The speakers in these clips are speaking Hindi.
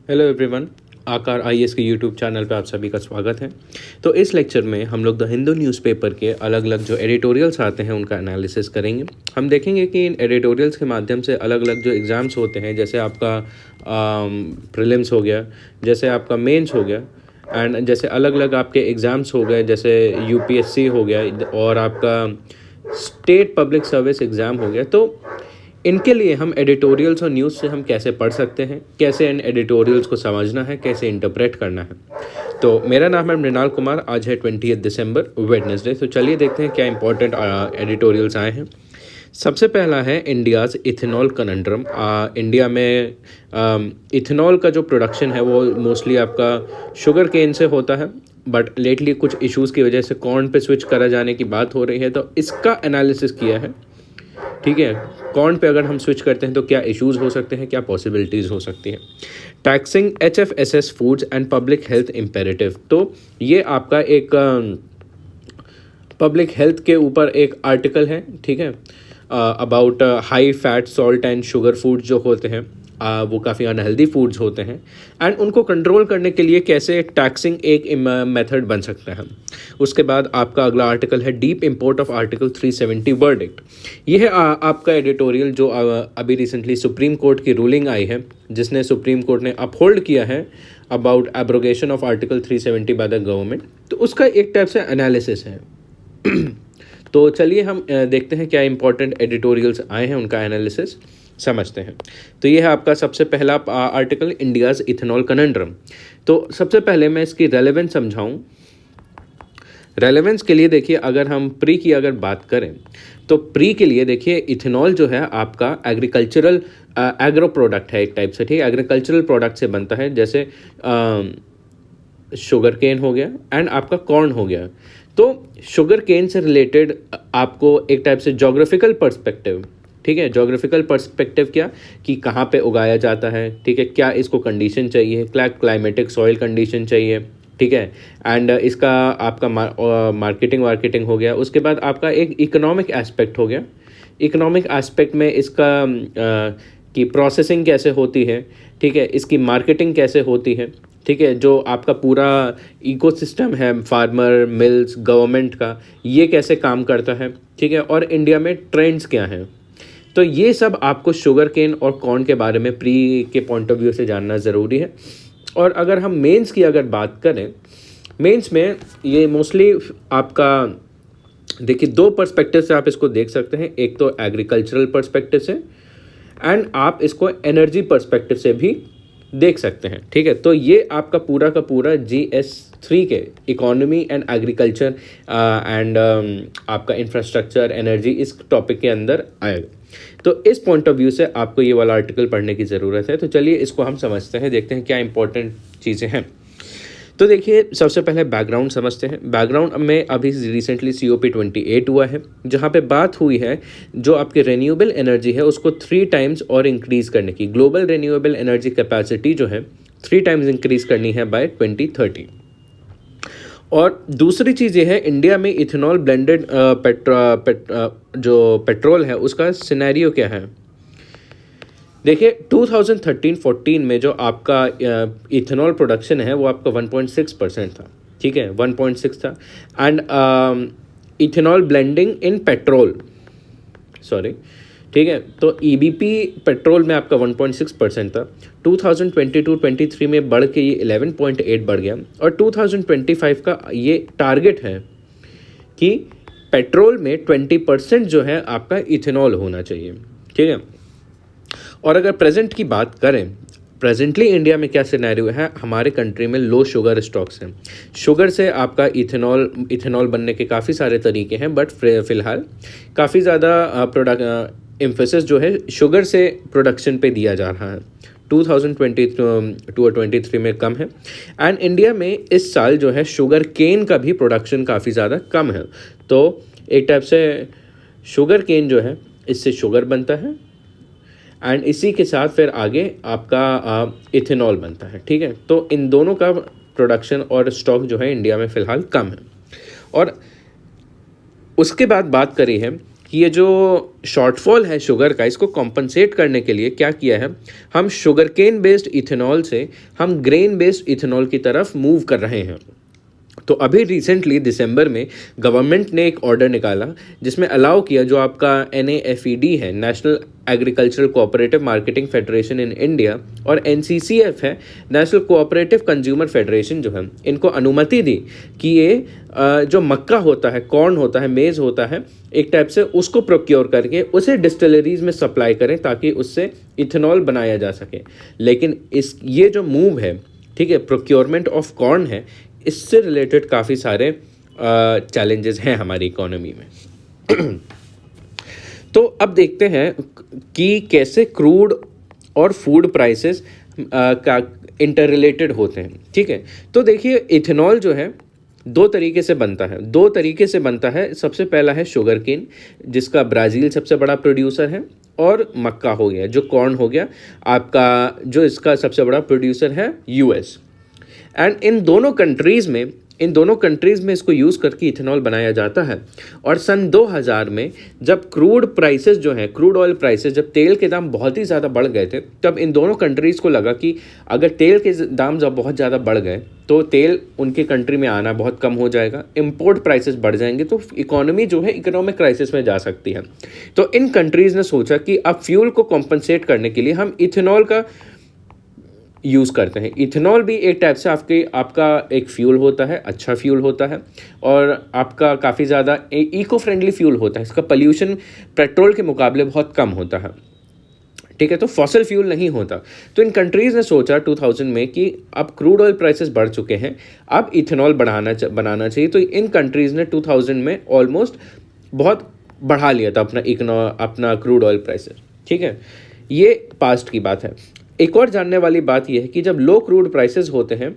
Hello everyone. आकार आईएएस के यूट्यूब चैनल पे आप सभी का स्वागत है। तो इस लेक्चर में हम लोग द हिंदू न्यूज़पेपर के अलग अलग जो एडिटोरियल्स आते हैं उनका एनालिसिस करेंगे। हम देखेंगे कि इन एडिटोरियल्स के माध्यम से अलग अलग जो एग्ज़ाम्स होते हैं, जैसे आपका प्रीलिम्स हो गया, जैसे आपका मेंस हो गया, एंड जैसे अलग अलग आपके एग्ज़ाम्स हो गए, जैसे यूपीएससी हो गया और आपका स्टेट पब्लिक सर्विस एग्ज़ाम हो गया। तो इनके लिए हम एडिटोरियल्स और न्यूज़ से हम कैसे पढ़ सकते हैं, कैसे इन एडिटोरियल्स को समझना है, कैसे इंटरप्रेट करना है। तो मेरा नाम है मृणाल कुमार। आज है 20 दिसंबर, वेडनेसडे। तो चलिए देखते हैं क्या इंपॉर्टेंट एडिटोरियल्स आए हैं। सबसे पहला है इंडियाज़ इथेनॉल कनंड्रम। इंडिया में इथेनॉल का जो प्रोडक्शन है वो मोस्टली आपका शुगर केन से होता है, बट लेटली कुछ इश्यूज़ की वजह से कॉर्न पे स्विच करा जाने की बात हो रही है। तो इसका एनालिसिस किया है। ठीक है, कॉर्न पे अगर हम स्विच करते हैं तो क्या इश्यूज़ हो सकते हैं, क्या पॉसिबिलिटीज़ हो सकती हैं। Taxing HFSS foods and public health imperative. तो ये आपका एक पब्लिक हेल्थ के ऊपर एक आर्टिकल है। ठीक है, about high fat salt and sugar food जो होते हैं, वो काफ़ी अनहेल्दी फूड्स होते हैं, एंड उनको कंट्रोल करने के लिए कैसे टैक्सिंग एक मेथड बन सकता है। उसके बाद आपका अगला आर्टिकल है deep import of article 370 verdict. ये है आपका एडिटोरियल जो अभी रिसेंटली सुप्रीम कोर्ट की रूलिंग आई है, जिसने सुप्रीम कोर्ट ने अपहोल्ड किया है about abrogation of article 370 by the government. तो उसका एक टाइप से एनालिसिस है। तो चलिए हम देखते हैं क्या इंपॉर्टेंट एडिटोरियल्स आए हैं, उनका एनालिसिस समझते हैं। तो ये है आपका सबसे पहला आर्टिकल, इंडियाज़ इथेनॉल कनंड्रम। तो सबसे पहले मैं इसकी रेलेवेंस समझाऊं। रेलेवेंस के लिए देखिए, अगर हम प्री की अगर बात करें तो प्री के लिए देखिए इथेनॉल जो है आपका एग्रीकल्चरल एग्रो प्रोडक्ट है एक टाइप से। ठीक है, एग्रीकल्चरल प्रोडक्ट से बनता है, जैसे शुगर केन हो गया एंड आपका कॉर्न हो गया। तो शुगर केन से रिलेटेड आपको एक टाइप से जोग्राफिकल पर्सपेक्टिव, ठीक है, जोग्राफिकल पर्सपेक्टिव क्या कि कहाँ पे उगाया जाता है, ठीक है, क्या इसको कंडीशन चाहिए, क्या क्लाइमेटिक सॉइल कंडीशन चाहिए, ठीक है, एंड इसका आपका मार्केटिंग हो गया। उसके बाद आपका एक इकोनॉमिक एस्पेक्ट हो गया। इकोनॉमिक एस्पेक्ट में इसका की प्रोसेसिंग कैसे होती है, ठीक है, इसकी मार्केटिंग कैसे होती है, ठीक है, जो आपका पूरा इकोसिस्टम है फार्मर, मिल्स, गवर्नमेंट का, ये कैसे काम करता है, ठीक है, और इंडिया में ट्रेंड्स क्या हैं। तो ये सब आपको शुगर केन और कॉर्न के बारे में प्री के पॉइंट ऑफ व्यू से जानना ज़रूरी है। और अगर हम मेंस की अगर बात करें, मेंस में ये मोस्टली आपका देखिए दो पर्सपेक्टिव से आप इसको देख सकते हैं। एक तो एग्रीकल्चरल पर्सपेक्टिव से, एंड आप इसको एनर्जी पर्सपेक्टिव से भी देख सकते हैं। ठीक है, तो ये आपका पूरा का पूरा GS3 के इकोनॉमी एंड एग्रीकल्चर एंड आपका इंफ्रास्ट्रक्चर, एनर्जी, इस टॉपिक के अंदर आएगा। तो इस पॉइंट ऑफ व्यू से आपको ये वाला आर्टिकल पढ़ने की ज़रूरत है। तो चलिए इसको हम समझते हैं, देखते हैं क्या इंपॉर्टेंट चीज़ें हैं। तो देखिए सबसे पहले बैकग्राउंड समझते हैं। बैकग्राउंड में अभी रिसेंटली COP28 हुआ है, जहाँ पे बात हुई है जो आपकी रेन्यूएबल एनर्जी है उसको 3 टाइम्स और इंक्रीज़ करने की। ग्लोबल रेन्यूएबल एनर्जी कैपेसिटी जो है 3 टाइम्स इंक्रीज़ करनी है बाय 2030। और दूसरी चीज़ ये है, इंडिया में इथेनॉल ब्लेंडेड जो पेट्रोल है उसका सिनेरियो क्या है। देखिए 2013-14 में जो आपका इथेनॉल प्रोडक्शन है वो आपका 1.6% था। ठीक है, 1.6 था। And ethanol blending in petrol, sorry, ठीक है, तो EBP पेट्रोल में आपका 1.6% था। 2022-23 में बढ़ के ये 11.8 बढ़ गया, और 2025 का ये टारगेट है कि पेट्रोल में 20% जो है आपका इथेनॉल होना चाहिए। ठीक है, और अगर प्रेजेंट की बात करें, प्रेजेंटली इंडिया में क्या सिनेरियो है, हमारे कंट्री में लो शुगर स्टॉक्स हैं। शुगर से आपका इथेनॉल बनने के काफ़ी सारे तरीके हैं, बट फ़िलहाल काफ़ी ज़्यादा एम्फेसिस जो है शुगर से प्रोडक्शन पे दिया जा रहा है। 2022 और 23 में कम है। एंड इंडिया में इस साल जो है शुगर केन का भी प्रोडक्शन काफ़ी ज़्यादा कम है। तो एक टाइप से शुगर केन जो है इससे शुगर बनता है, एंड इसी के साथ फिर आगे आपका इथेनॉल बनता है। ठीक है, तो इन दोनों का प्रोडक्शन और स्टॉक जो है इंडिया में फ़िलहाल कम है। और उसके बाद बात करी है कि ये जो शॉर्टफॉल है शुगर का, इसको कॉम्पनसेट करने के लिए क्या किया है, हम शुगर केन बेस्ड इथेनॉल से हम ग्रेन बेस्ड इथेनॉल की तरफ मूव कर रहे हैं। तो अभी रिसेंटली दिसंबर में गवर्नमेंट ने एक ऑर्डर निकाला जिसमें अलाउ किया, जो आपका NAFED है, national agricultural cooperative marketing federation in India, और NCCF है, नेशनल कोऑपरेटिव कंज्यूमर फेडरेशन, जो है इनको अनुमति दी कि ये जो मक्का होता है, कॉर्न होता है, मेज़ होता है, एक टाइप से उसको प्रोक्योर करके उसे डिस्टिलरीज में सप्लाई करें ताकि उससे इथेनॉल बनाया जा सके। लेकिन ये जो मूव है, ठीक है, प्रोक्योरमेंट ऑफ कॉर्न है, इससे रिलेटेड काफ़ी सारे चैलेंजेस हैं हमारी इकोनॉमी में। तो अब देखते हैं कि कैसे क्रूड और फूड प्राइसेस का इंटर रिलेटेड होते हैं। ठीक है, तो देखिए इथेनॉल जो है दो तरीके से बनता है। सबसे पहला है शुगर केन, जिसका ब्राज़ील सबसे बड़ा प्रोड्यूसर है, और मक्का हो गया, जो कॉर्न हो गया आपका, जो इसका सबसे बड़ा प्रोड्यूसर है US। एंड इन दोनों कंट्रीज़ में इसको यूज़ करके इथेनॉल बनाया जाता है। और सन 2000 में जब क्रूड ऑयल प्राइसेस, जब तेल के दाम बहुत ही ज़्यादा बढ़ गए थे, तब इन दोनों कंट्रीज़ को लगा कि अगर तेल के दाम जब बहुत ज़्यादा बढ़ गए तो तेल उनके कंट्री में आना बहुत कम हो जाएगा, इंपोर्ट प्राइसेस बढ़ जाएंगे, तो इकोनॉमी जो है इकोनॉमिक क्राइसिस में जा सकती है। तो इन कंट्रीज़ ने सोचा कि अब फ्यूल को कॉम्पनसेट करने के लिए हम इथेनॉल का यूज़ करते हैं। इथेनॉल भी एक टाइप से आपका एक फ्यूल होता है, अच्छा फ्यूल होता है, और आपका काफ़ी ज़्यादा इको फ्रेंडली फ्यूल होता है। इसका पोल्यूशन पेट्रोल के मुकाबले बहुत कम होता है। ठीक है, तो फॉसिल फ्यूल नहीं होता। तो इन कंट्रीज़ ने सोचा 2000 में कि अब क्रूड ऑयल प्राइसेस बढ़ चुके हैं, अब इथेनॉल बनाना चाहिए। तो इन कंट्रीज़ ने 2000 में ऑलमोस्ट बहुत बढ़ा लिया था अपना क्रूड ऑयल प्राइसेस। ठीक है, ये पास्ट की बात है। एक और जानने वाली बात यह है कि जब लो क्रूड प्राइसेस होते हैं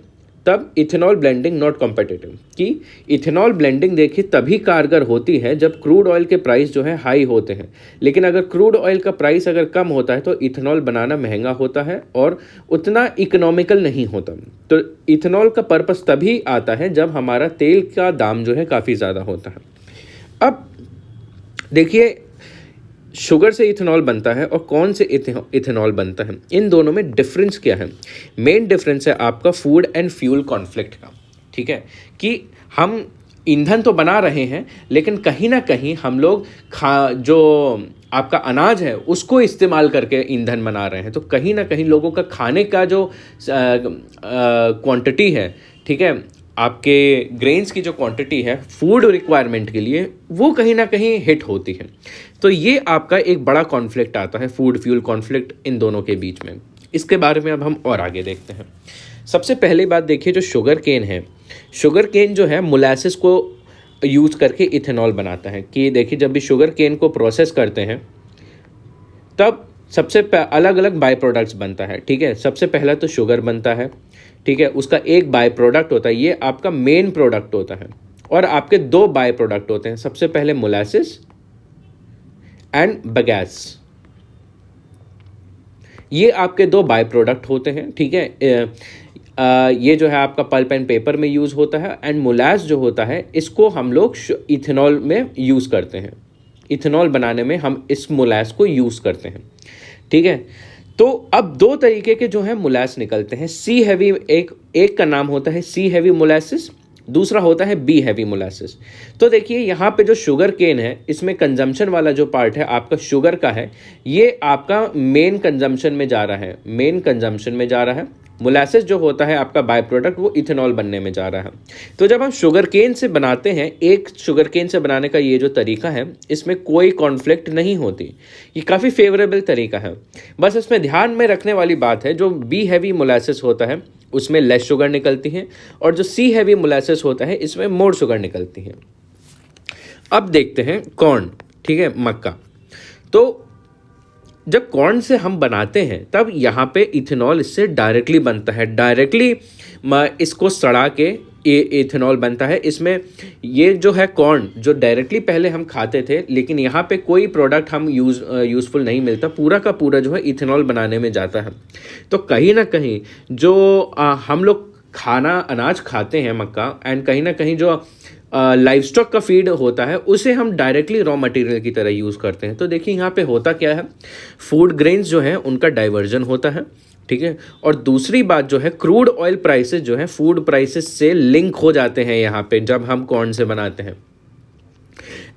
तब इथेनॉल ब्लेंडिंग नॉट कॉम्पिटिटिव, कि इथेनॉल ब्लेंडिंग देखिए तभी कारगर होती है जब क्रूड ऑयल के प्राइस जो है हाई होते हैं। लेकिन अगर क्रूड ऑयल का प्राइस अगर कम होता है तो इथेनॉल बनाना महंगा होता है और उतना इकोनॉमिकल नहीं होता। तो इथेनॉल का पर्पस तभी आता है जब हमारा तेल का दाम जो है काफ़ी ज़्यादा होता है। अब देखिए शुगर से इथेनॉल बनता है और कौन से इथेनॉल बनता है, इन दोनों में डिफरेंस क्या है। मेन डिफरेंस है आपका फूड एंड फ्यूल कॉन्फ्लिक्ट का। ठीक है, कि हम ईंधन तो बना रहे हैं लेकिन कहीं ना कहीं हम लोग जो आपका अनाज है उसको इस्तेमाल करके ईंधन बना रहे हैं। तो कहीं ना कहीं लोगों का खाने का जो क्वांटिटी है, ठीक है, आपके ग्रेन्स की जो क्वांटिटी है फूड रिक्वायरमेंट के लिए, वो कहीं ना कहीं हिट होती है। तो ये आपका एक बड़ा कॉन्फ्लिक्ट आता है, फूड फ्यूल कॉन्फ्लिक्ट इन दोनों के बीच में। इसके बारे में अब हम और आगे देखते हैं। सबसे पहली बात देखिए, जो शुगर केन है, शुगर केन जो है मोलासेस को यूज़ करके इथेनॉल बनाता है। कि देखिए जब भी शुगर केन को प्रोसेस करते हैं तब सबसे अलग अलग बाय प्रोडक्ट्स बनता है। ठीक है, सबसे पहला तो शुगर बनता है, ठीक है, उसका एक बाय प्रोडक्ट होता है, ये आपका मेन प्रोडक्ट होता है, और आपके दो बाय प्रोडक्ट होते हैं। सबसे पहले मोलासेस एंड बगैस, ये आपके दो बाय प्रोडक्ट होते हैं। ठीक है, ये जो है आपका पल्प एंड पेपर में यूज़ होता है, एंड मोलास जो होता है इसको हम लोग इथेनॉल में यूज़ करते हैं। इथेनॉल बनाने में हम इस मोलास को यूज़ करते हैं। ठीक है, तो अब दो तरीके के जो है मोलास निकलते हैं। सी हैवी, एक का नाम होता है सी हैवी मोलासिस, दूसरा होता है बी हैवी मोलासिस। तो देखिए यहाँ पे जो शुगर केन है, इसमें कंजम्पशन वाला जो पार्ट है आपका शुगर का है, ये आपका मेन कंजम्पशन में जा रहा है। मोलासेस जो होता है आपका बाय प्रोडक्ट, वो इथेनॉल बनने में जा रहा है। तो जब हम शुगर केन से बनाते हैं, एक शुगर केन से बनाने का ये जो तरीका है, इसमें कोई कॉन्फ्लिक्ट नहीं होती, ये काफ़ी फेवरेबल तरीका है। बस इसमें ध्यान में रखने वाली बात है, जो बी हैवी मोलासेस होता है उसमें लेस शुगर निकलती है, और जो सी हैवी मोलासेस होता है इसमें मोर शुगर निकलती है। अब देखते हैं कॉर्न, ठीक है, मक्का। तो जब कॉर्न से हम बनाते हैं तब यहाँ पे इथेनॉल इससे डायरेक्टली बनता है। डायरेक्टली इसको सड़ा के ये इथेनॉल बनता है। इसमें ये जो है कॉर्न जो डायरेक्टली पहले हम खाते थे, लेकिन यहाँ पे कोई प्रोडक्ट हम यूज़फुल नहीं मिलता, पूरा का पूरा जो है इथेनॉल बनाने में जाता है। तो कहीं ना कहीं जो हम लोग अनाज खाते हैं मक्का, एंड कहीं ना कहीं जो लाइव स्टॉक का फीड होता है उसे हम डायरेक्टली रॉ मटेरियल की तरह यूज़ करते हैं। तो देखिए यहाँ पे होता क्या है, फूड ग्रेन्स जो है उनका डाइवर्जन होता है, ठीक है। और दूसरी बात जो है, क्रूड ऑयल प्राइसेस जो है फूड प्राइसेस से लिंक हो जाते हैं यहाँ पे जब हम कॉर्न से बनाते हैं।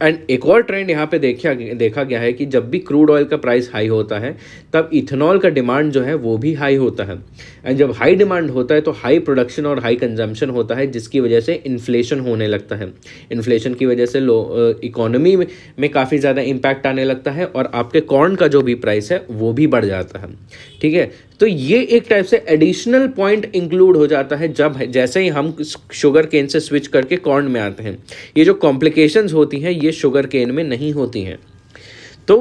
एंड एक और ट्रेंड यहाँ पे देखा गया है कि जब भी क्रूड ऑयल का प्राइस हाई होता है तब इथेनॉल का डिमांड जो है वो भी हाई होता है। एंड जब हाई डिमांड होता है तो हाई प्रोडक्शन और हाई कंजम्पशन होता है, जिसकी वजह से इन्फ्लेशन होने लगता है। इन्फ्लेशन की वजह से इकोनॉमी में काफ़ी ज़्यादा इम्पैक्ट आने लगता है और आपके कॉर्न का जो भी प्राइस है वो भी बढ़ जाता है, ठीक है। तो ये एक टाइप से एडिशनल पॉइंट इंक्लूड हो जाता है जब जैसे ही हम शुगर केन से स्विच करके कॉर्न में आते हैं। ये जो कॉम्प्लिकेशंस होती हैं ये शुगर केन में नहीं होती हैं। तो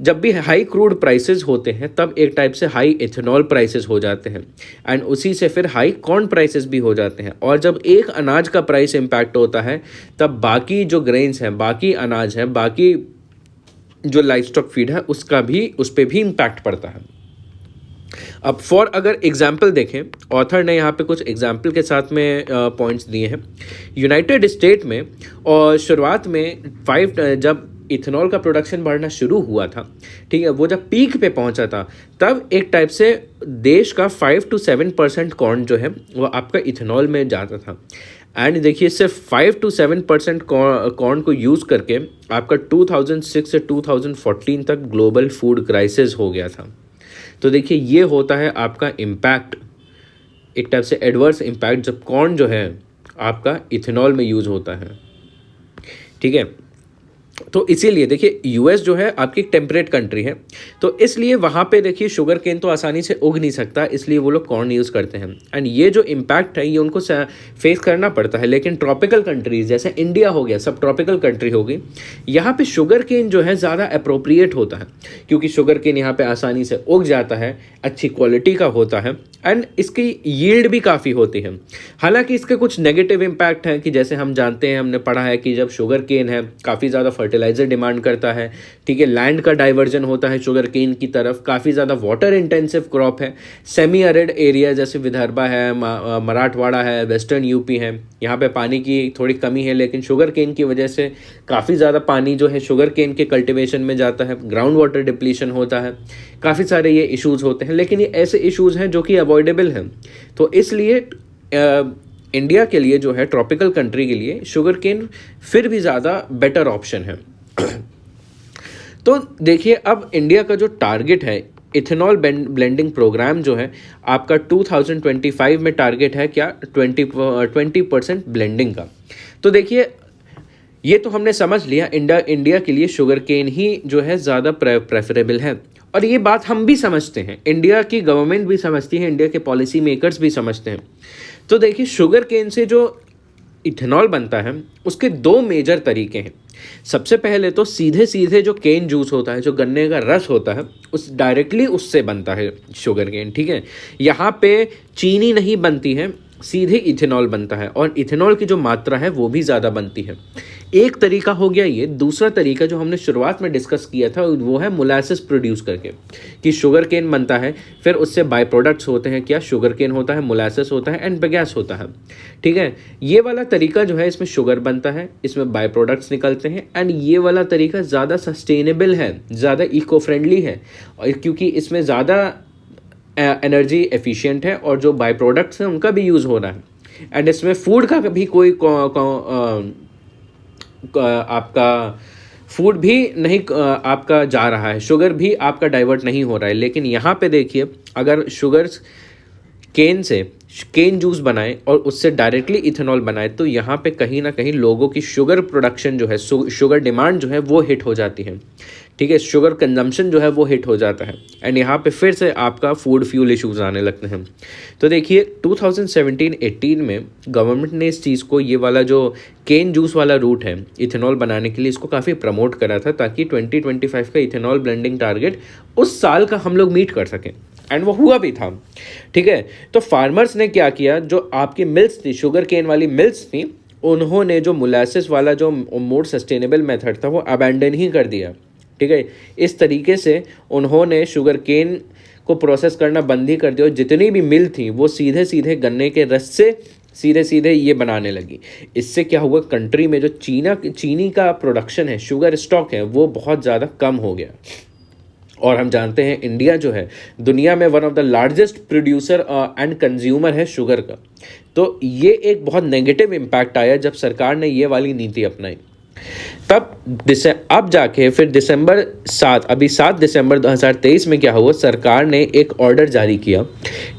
जब भी हाई क्रूड प्राइसेस होते हैं तब एक टाइप से हाई इथेनॉल प्राइसेस हो जाते हैं एंड उसी से फिर हाई कॉर्न प्राइसेस भी हो जाते हैं। और जब एक अनाज का प्राइस इम्पैक्ट होता है तब बाकी जो ग्रेन्स हैं, बाकी अनाज हैं, बाकी जो लाइव स्टॉक फीड है उसका भी उस पर भी इम्पैक्ट पड़ता है। अब फॉर अगर एग्जाम्पल देखें, ऑथर ने यहाँ पे कुछ एग्जाम्पल के साथ में पॉइंट्स दिए हैं। यूनाइटेड स्टेट में और शुरुआत में जब इथेनॉल का प्रोडक्शन बढ़ना शुरू हुआ था, ठीक है, वो जब पीक पे पहुंचा था तब एक टाइप से देश का 5 to 7% कॉर्न जो है वो आपका इथेनॉल में जाता था। एंड देखिए सिर्फ 5 to 7% कॉर्न को यूज़ करके आपका 2006 से 2014 तक ग्लोबल फूड क्राइसिस हो गया था। तो देखिए ये होता है आपका इम्पैक्ट, एक टाइप से एडवर्स इम्पैक्ट जब कॉर्न जो है आपका इथेनॉल में यूज़ होता है, ठीक है। तो इसीलिए देखिए यूएस जो है आपकी टेम्परेट कंट्री है, तो इसलिए वहाँ पे देखिए शुगर केन तो आसानी से उग नहीं सकता, इसलिए वो लोग कॉर्न यूज़ करते हैं। एंड ये जो इम्पैक्ट है ये उनको फेस करना पड़ता है। लेकिन ट्रॉपिकल कंट्रीज जैसे इंडिया हो गया, सब ट्रॉपिकल कंट्री होगी, यहाँ पे शुगर केन जो है ज़्यादा अप्रोप्रिएट होता है क्योंकि शुगर केन यहाँ पे आसानी से उग जाता है, अच्छी क्वालिटी का होता है एंड इसकी यील्ड भी काफ़ी होती है। हालांकि इसके कुछ नेगेटिव इम्पैक्ट हैं कि जैसे हम जानते हैं, हमने पढ़ा है कि जब शुगर केन है काफ़ी ज़्यादा फर्टिलाइज़र डिमांड करता है, ठीक है, लैंड का डाइवर्जन होता है शुगर केन की तरफ, काफ़ी ज़्यादा वाटर इंटेंसिव क्रॉप है। सेमी एरिड एरिया जैसे विदर्भा है, मराठवाड़ा है, वेस्टर्न यूपी है, यहाँ पे पानी की थोड़ी कमी है, लेकिन शुगर केन की वजह से काफ़ी ज़्यादा पानी जो है शुगर केन के कल्टिवेशन में जाता है, ग्राउंड वाटर डिप्लीशन होता है, काफ़ी सारे ये इश्यूज़ होते हैं। लेकिन ये ऐसे इश्यूज़ हैं जो कि अवॉइडेबल हैं। तो इसलिए इंडिया के लिए जो है ट्रॉपिकल कंट्री के लिए शुगर केन फिर भी ज़्यादा बेटर ऑप्शन है। तो देखिए अब इंडिया का जो टारगेट है इथेनॉल ब्लेंडिंग प्रोग्राम जो है आपका 2025 में टारगेट है क्या, 20% ब्लेंडिंग का। तो देखिए ये तो हमने समझ लिया इंडिया के लिए शुगर केन ही जो है ज़्यादा प्रेफरेबल है और ये बात हम भी समझते हैं, इंडिया की गवर्नमेंट भी समझती है, इंडिया के पॉलिसी मेकर्स भी समझते हैं। तो देखिए शुगर केन से जो इथेनॉल बनता है उसके दो मेजर तरीके हैं। सबसे पहले तो सीधे सीधे जो केन जूस होता है, जो गन्ने का रस होता है, उस डायरेक्टली उससे बनता है शुगर केन, ठीक है। यहाँ पे चीनी नहीं बनती है, सीधे इथेनॉल बनता है और इथेनॉल की जो मात्रा है वो भी ज़्यादा बनती है। एक तरीका हो गया ये। दूसरा तरीका जो हमने शुरुआत में डिस्कस किया था वो है मोलासेस प्रोड्यूस करके, कि शुगर केन बनता है, फिर उससे बाय प्रोडक्ट्स होते हैं, क्या शुगर केन होता है, मोलासेस होता है एंड बगैस होता है, ठीक है। ये वाला तरीका जो है इसमें शुगर बनता है, इसमें बाय प्रोडक्ट्स निकलते हैं एंड ये वाला तरीका ज़्यादा सस्टेनेबल है, ज़्यादा इको फ्रेंडली है और क्योंकि इसमें ज़्यादा एनर्जी एफिशिएंट है और जो बाय प्रोडक्ट्स हैं उनका भी यूज़ हो रहा है एंड इसमें फूड का भी कोई आपका फूड भी नहीं आपका जा रहा है, शुगर भी आपका डाइवर्ट नहीं हो रहा है। लेकिन यहाँ पे देखिए अगर शुगर केन से केन जूस बनाए और उससे डायरेक्टली इथेनॉल बनाए तो यहाँ पे कहीं ना कहीं लोगों की शुगर प्रोडक्शन जो है, शुगर डिमांड जो है वो हिट हो जाती है, ठीक है, शुगर कंजम्पशन जो है वो हिट हो जाता है एंड यहाँ पे फिर से आपका फूड फ्यूल इश्यूज आने लगते हैं। तो देखिए 2017-18 में गवर्नमेंट ने इस चीज़ को, ये वाला जो केन जूस वाला रूट है इथेनॉल बनाने के लिए, इसको काफ़ी प्रमोट करा था ताकि 2025 का इथेनॉल ब्लेंडिंग टारगेट उस साल का हम लोग मीट कर सकें एंड वो हुआ भी था, ठीक है। तो फार्मर्स ने क्या किया, जो आपकी मिल्स थी, शुगर केन वाली मिल्स थी, उन्होंने जो मोलासेस वाला जो मोर सस्टेनेबल मेथड था वो अबैंडन ही कर दिया, ठीक है। इस तरीके से उन्होंने शुगर केन को प्रोसेस करना बंद ही कर दिया और जितनी भी मिल थी वो सीधे सीधे गन्ने के रस से सीधे सीधे ये बनाने लगी। इससे क्या हुआ, कंट्री में जो चीनी का प्रोडक्शन है, शुगर स्टॉक है, वो बहुत ज़्यादा कम हो गया। और हम जानते हैं इंडिया जो है दुनिया में one of the largest producer and consumer है शुगर का। तो ये एक बहुत नेगेटिव इम्पैक्ट आया जब सरकार ने ये वाली नीति अपनाई। तब अब जाके फिर अभी 7 दिसंबर 2023 में क्या हुआ, सरकार ने एक ऑर्डर जारी किया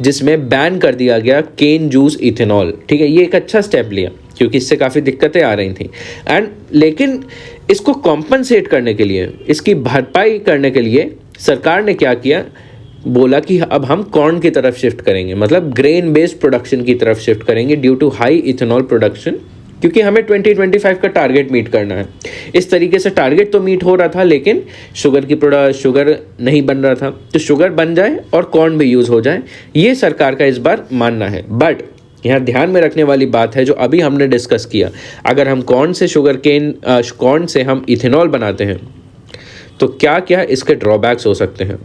जिसमें बैन कर दिया गया केन जूस इथेनॉल। ठीक है, ये एक अच्छा स्टेप लिया क्योंकि इससे काफ़ी दिक्कतें आ रही थी। लेकिन इसको कॉम्पनसेट करने के लिए, इसकी भरपाई करने के लिए सरकार ने क्या किया, बोला कि अब हम कॉर्न की तरफ शिफ्ट करेंगे, मतलब ग्रेन बेस्ड प्रोडक्शन की तरफ शिफ्ट करेंगे due to high ethanol production, क्योंकि हमें 2025 का टारगेट मीट करना है। इस तरीके से टारगेट तो मीट हो रहा था, लेकिन शुगर नहीं बन रहा था। तो शुगर बन जाए और कॉर्न भी यूज़ हो जाए, ये सरकार का इस बार मानना है। बट यहाँ ध्यान में रखने वाली बात है जो अभी हमने डिस्कस किया, अगर हम कॉर्न से हम इथेनॉल बनाते हैं तो क्या क्या इसके ड्रॉबैक्स हो सकते हैं।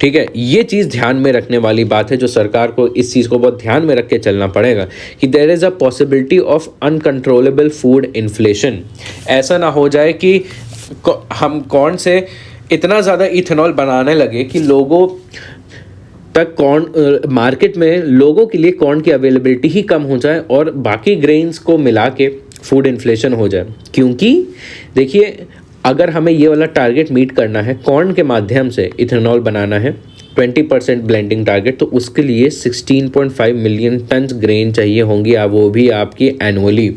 ठीक है, ये चीज़ ध्यान में रखने वाली बात है जो सरकार को इस चीज़ को बहुत ध्यान में रख के चलना पड़ेगा कि there is a possibility of uncontrollable food inflation. ऐसा ना हो जाए कि हम कॉर्न से इतना ज़्यादा इथेनॉल बनाने लगे कि लोगों तक मार्केट में लोगों के लिए कॉर्न की अवेलेबिलिटी ही कम हो जाए और बाकी ग्रेन्स को मिला के फूड इन्फ्लेशन हो जाए। क्योंकि देखिए, अगर हमें ये वाला टारगेट मीट करना है, कॉर्न के माध्यम से इथेनॉल बनाना है 20% ब्लेंडिंग टारगेट, तो उसके लिए 16.5 मिलियन टन ग्रेन चाहिए होंगी, वो भी आपकी एनुअली।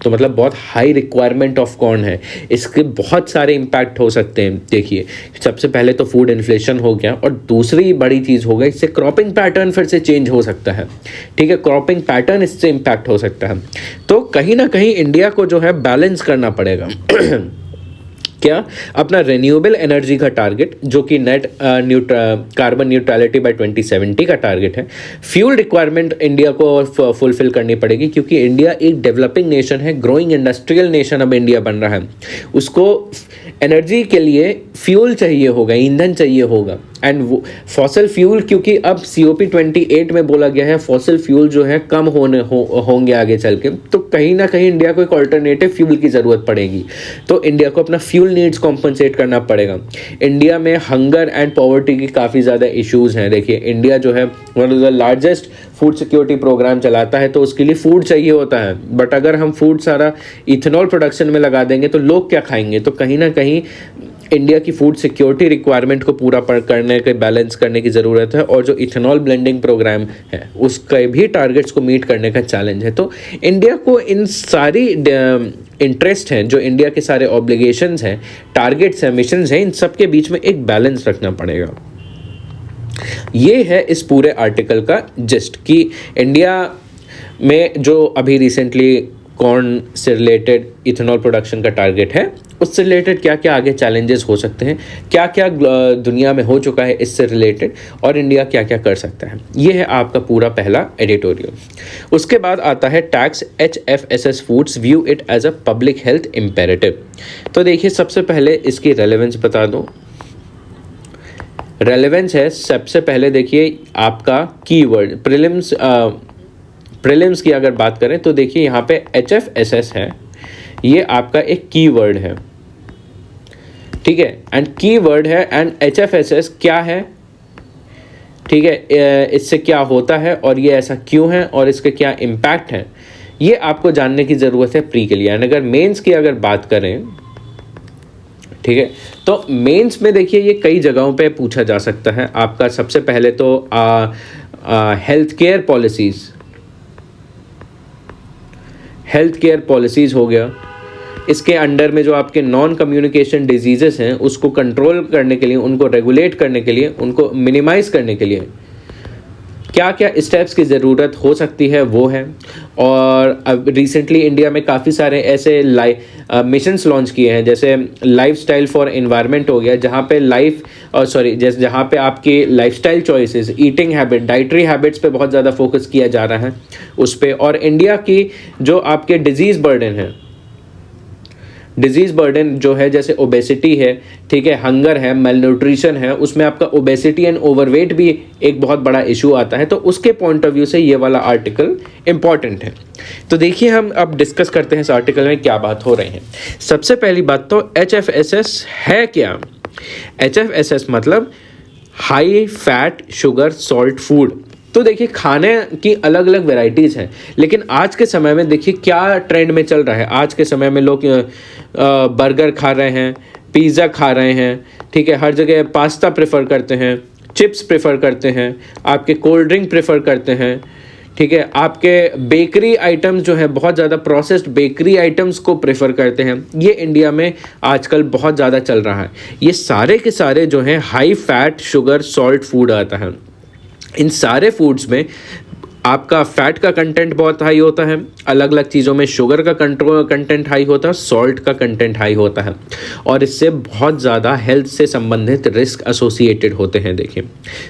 तो मतलब बहुत हाई रिक्वायरमेंट ऑफ कॉर्न है। इसके बहुत सारे इम्पैक्ट हो सकते हैं। देखिए, सबसे पहले तो फूड इन्फ्लेशन हो गया, और दूसरी बड़ी चीज़ हो गई, इससे क्रॉपिंग पैटर्न फिर से चेंज हो सकता है। ठीक है, क्रॉपिंग पैटर्न इससे इम्पैक्ट हो सकता है। तो कहीं ना कहीं इंडिया को जो है बैलेंस करना पड़ेगा क्या, अपना रिन्यूएबल एनर्जी का टारगेट जो कि नेट कार्बन न्यूट्रलिटी बाय 2070 का टारगेट है। फ्यूल रिक्वायरमेंट इंडिया को फुलफिल करनी पड़ेगी क्योंकि इंडिया एक डेवलपिंग नेशन है, ग्रोइंग इंडस्ट्रियल नेशन अब इंडिया बन रहा है। उसको एनर्जी के लिए फ्यूल चाहिए होगा, ईंधन चाहिए होगा। एंड वो फॉसल फ्यूल, क्योंकि अब COP28 में बोला गया है फॉसल फ्यूल जो है कम होंगे आगे चल के, तो कहीं ना कहीं इंडिया को एक ऑल्टरनेटिव फ्यूल की ज़रूरत पड़ेगी। तो इंडिया को अपना फ्यूल नीड्स कॉम्पनसेट करना पड़ेगा। इंडिया में हंगर एंड पॉवर्टी की काफ़ी ज़्यादा इश्यूज़ हैं। देखिए, इंडिया जो है one of the largest food security program चलाता है, तो उसके लिए फूड चाहिए होता है। बट अगर हम फूड सारा इथेनॉल प्रोडक्शन में लगा देंगे तो लोग क्या खाएंगे। तो कहीं ना कहीं इंडिया की फूड सिक्योरिटी रिक्वायरमेंट को पूरा करने के बैलेंस करने की ज़रूरत है, और जो इथेनॉल ब्लेंडिंग प्रोग्राम है उसके भी टारगेट्स को मीट करने का चैलेंज है। तो इंडिया को इन सारी इंटरेस्ट हैं, जो इंडिया के सारे ऑब्लिगेशंस हैं, टारगेट्स हैं, मिशंस हैं, इन सब के बीच में एक बैलेंस रखना पड़ेगा। ये है इस पूरे आर्टिकल का जिस्ट कि इंडिया में जो अभी रिसेंटली कॉर्न से रिलेटेड इथेनॉल प्रोडक्शन का टारगेट है, उससे रिलेटेड क्या क्या आगे चैलेंजेस हो सकते हैं, क्या क्या दुनिया में हो चुका है इससे रिलेटेड, और इंडिया क्या क्या कर सकता है। ये है आपका पूरा पहला एडिटोरियल। उसके बाद आता है tax HFSS foods view it as a public health imperative. तो देखिए, सबसे पहले इसकी रेलेवेंस बता दो। रेलेवेंस है, सबसे पहले देखिए आपका कीवर्ड प्रीलिम्स की अगर बात करें तो देखिए यहाँ पे HFSS है, ये आपका एक कीवर्ड है। ठीक है, एंड कीवर्ड है, एंड HFSS क्या है, ठीक है, इससे क्या होता है और ये ऐसा क्यों है और इसके क्या इम्पैक्ट है, ये आपको जानने की ज़रूरत है प्री के लिए। एंड अगर मेंस की अगर बात करें, ठीक है, तो मेंस में देखिए ये कई जगहों पे पूछा जा सकता है आपका। सबसे पहले तो हेल्थ केयर पॉलिसीज़ हो गया। इसके अंडर में जो आपके नॉन कम्युनिकेशन डिजीज़ेस हैं उसको कंट्रोल करने के लिए, उनको रेगुलेट करने के लिए, उनको मिनिमाइज़ करने के लिए क्या क्या स्टेप्स की ज़रूरत हो सकती है वो है। और अब रिसेंटली इंडिया में काफ़ी सारे ऐसे मिशंस लॉन्च किए हैं, जैसे लाइफस्टाइल फॉर एनवायरनमेंट हो गया, जहाँ पे जहाँ पे आपकी lifestyle choices, eating habit, dietary habits पे बहुत ज़्यादा फोकस किया जा रहा है उस पर। और इंडिया की जो आपके डिजीज़ बर्डन है, डिजीज़ बर्डन जो है, जैसे ओबेसिटी है, ठीक है, हंगर है, मेलन्यूट्रिशन है, उसमें आपका ओबेसिटी एंड ओवरवेट भी एक बहुत बड़ा इशू आता है। तो उसके पॉइंट ऑफ व्यू से ये वाला आर्टिकल इंपॉर्टेंट है। तो देखिए हम अब डिस्कस करते हैं इस आर्टिकल में क्या बात हो रही है। सबसे पहली बात तो HFSS है क्या। HFSS मतलब high fat sugar salt food. तो देखिए खाने की अलग अलग वैरायटीज़ हैं, लेकिन आज के समय में देखिए क्या ट्रेंड में चल रहा है। आज के समय में लोग बर्गर खा रहे हैं, पिज़्ज़ा खा रहे हैं, ठीक है, हर जगह पास्ता प्रेफर करते हैं, चिप्स प्रेफर करते हैं, आपके कोल्ड ड्रिंक प्रेफर करते हैं, ठीक है, आपके बेकरी आइटम्स जो है बहुत ज़्यादा प्रोसेस्ड बेकरी आइटम्स को प्रेफर करते हैं। ये इंडिया में आजकल बहुत ज़्यादा चल रहा है। ये सारे के सारे जो हैं high fat sugar salt food आता है। इन सारे फूड्स में आपका फैट का कंटेंट बहुत हाई होता है, अलग अलग चीज़ों में शुगर का कंटेंट हाई होता है, सॉल्ट का कंटेंट हाई होता है, और इससे बहुत ज़्यादा हेल्थ से संबंधित रिस्क एसोसिएटेड होते हैं। देखिए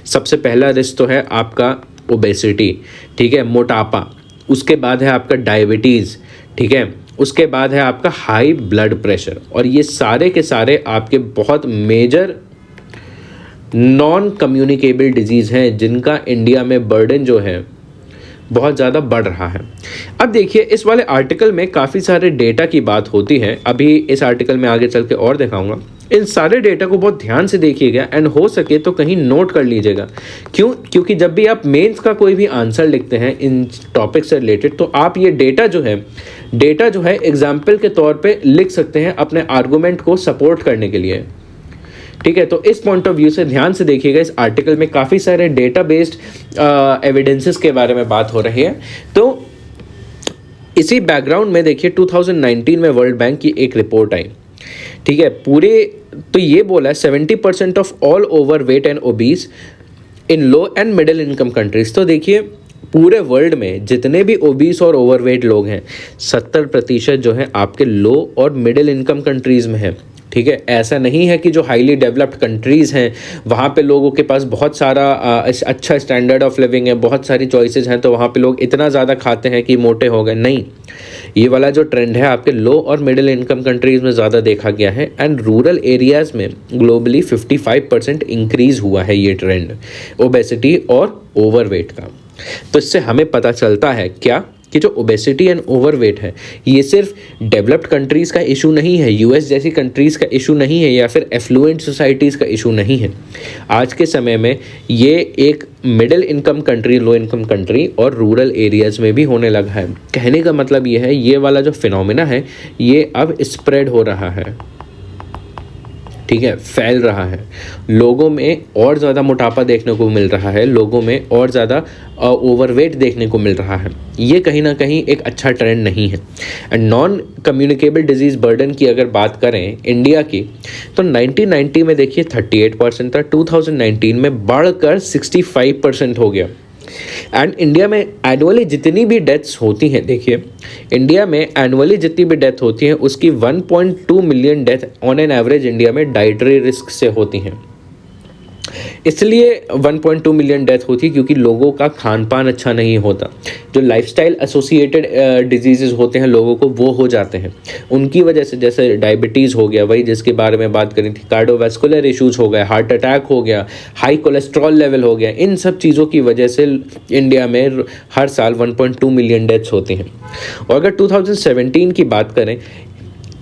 सबसे पहला रिस्क तो है आपका ओबेसिटी, ठीक है, मोटापा। उसके बाद है आपका डायबिटीज़, ठीक है, उसके बाद है आपका हाई ब्लड प्रेशर। और ये सारे के सारे आपके बहुत मेजर नॉन कम्युनिकेबल डिजीज़ हैं जिनका इंडिया में बर्डन जो है बहुत ज़्यादा बढ़ रहा है। अब देखिए इस वाले आर्टिकल में काफ़ी सारे डेटा की बात होती है। अभी इस आर्टिकल में आगे चल के और दिखाऊंगा। इन सारे डेटा को बहुत ध्यान से देखिएगा एंड हो सके तो कहीं नोट कर लीजिएगा। क्योंकि जब भी आप मेंस का कोई भी आंसर लिखते हैं इन टॉपिक से रिलेटेड, तो आप ये डेटा जो है एग्जाम्पल के तौर पे लिख सकते हैं अपने आर्गूमेंट को सपोर्ट करने के लिए, ठीक है। तो इस पॉइंट ऑफ व्यू से ध्यान से देखिएगा। इस आर्टिकल में काफ़ी सारे डेटा बेस्ड एविडेंसेस के बारे में बात हो रही है। तो इसी बैकग्राउंड में देखिए 2019 में वर्ल्ड बैंक की एक रिपोर्ट आई, ठीक है। तो ये बोला है 70% of all over weight and obese in low and middle income countries. तो देखिए पूरे वर्ल्ड में जितने भी ओबीस और ओवरवेट लोग हैं 70% जो है आपके लो और मिडिल इनकम कंट्रीज़ में है, ठीक है। ऐसा नहीं है कि जो हाईली डेवलप्ड कंट्रीज़ हैं वहाँ पे लोगों के पास बहुत सारा अच्छा स्टैंडर्ड ऑफ लिविंग है, बहुत सारी चॉइसेस हैं, तो वहाँ पे लोग इतना ज़्यादा खाते हैं कि मोटे हो गए। नहीं, ये वाला जो ट्रेंड है आपके लो और मिडिल इनकम कंट्रीज़ में ज़्यादा देखा गया है। एंड रूरल एरियाज़ में ग्लोबली 55% इंक्रीज़ हुआ है ये ट्रेंड ओबेसिटी और ओवरवेट का। तो इससे हमें पता चलता है क्या कि जो ओबेसिटी एंड ओवरवेट है ये सिर्फ डेवलप्ड कंट्रीज़ का इशू नहीं है, यूएस जैसी कंट्रीज़ का इशू नहीं है, या फिर एफ्लुएंट सोसाइटीज़ का इशू नहीं है। आज के समय में ये एक middle income country, low income country और रूरल एरियाज़ में भी होने लगा है। कहने का मतलब ये है ये वाला जो फिनोमेना है ये अब स्प्रेड हो रहा है, ठीक है, फैल रहा है। लोगों में और ज़्यादा मोटापा देखने को मिल रहा है, लोगों में और ज़्यादा ओवरवेट देखने को मिल रहा है। ये कहीं ना कहीं एक अच्छा ट्रेंड नहीं है। And non communicable disease burden की अगर बात करें इंडिया की, तो 1990 में देखिए 38% था, 2019 में बढ़कर 65% हो गया। एंड इंडिया में एनुअली जितनी भी डेथ्स होती हैं, देखिए इंडिया में एनुअली जितनी भी डेथ होती हैं उसकी 1.2 million death on an average India में डाइटरी रिस्क से होती हैं। इसलिए 1.2 मिलियन डेथ होती है क्योंकि लोगों का खान पान अच्छा नहीं होता। जो लाइफस्टाइल एसोसिएटेड डिजीज़ होते हैं लोगों को वो हो जाते हैं उनकी वजह से, जैसे डायबिटीज़ हो गया, वही जिसके बारे में बात करी थी, कार्डियोवैस्कुलर इश्यूज़ हो गए, हार्ट अटैक हो गया, हाई कोलेस्ट्रॉल लेवल हो गया। इन सब चीज़ों की वजह से इंडिया में हर साल 1.2 मिलियन डेथ्स होती हैं। और अगर 2017 की बात करें,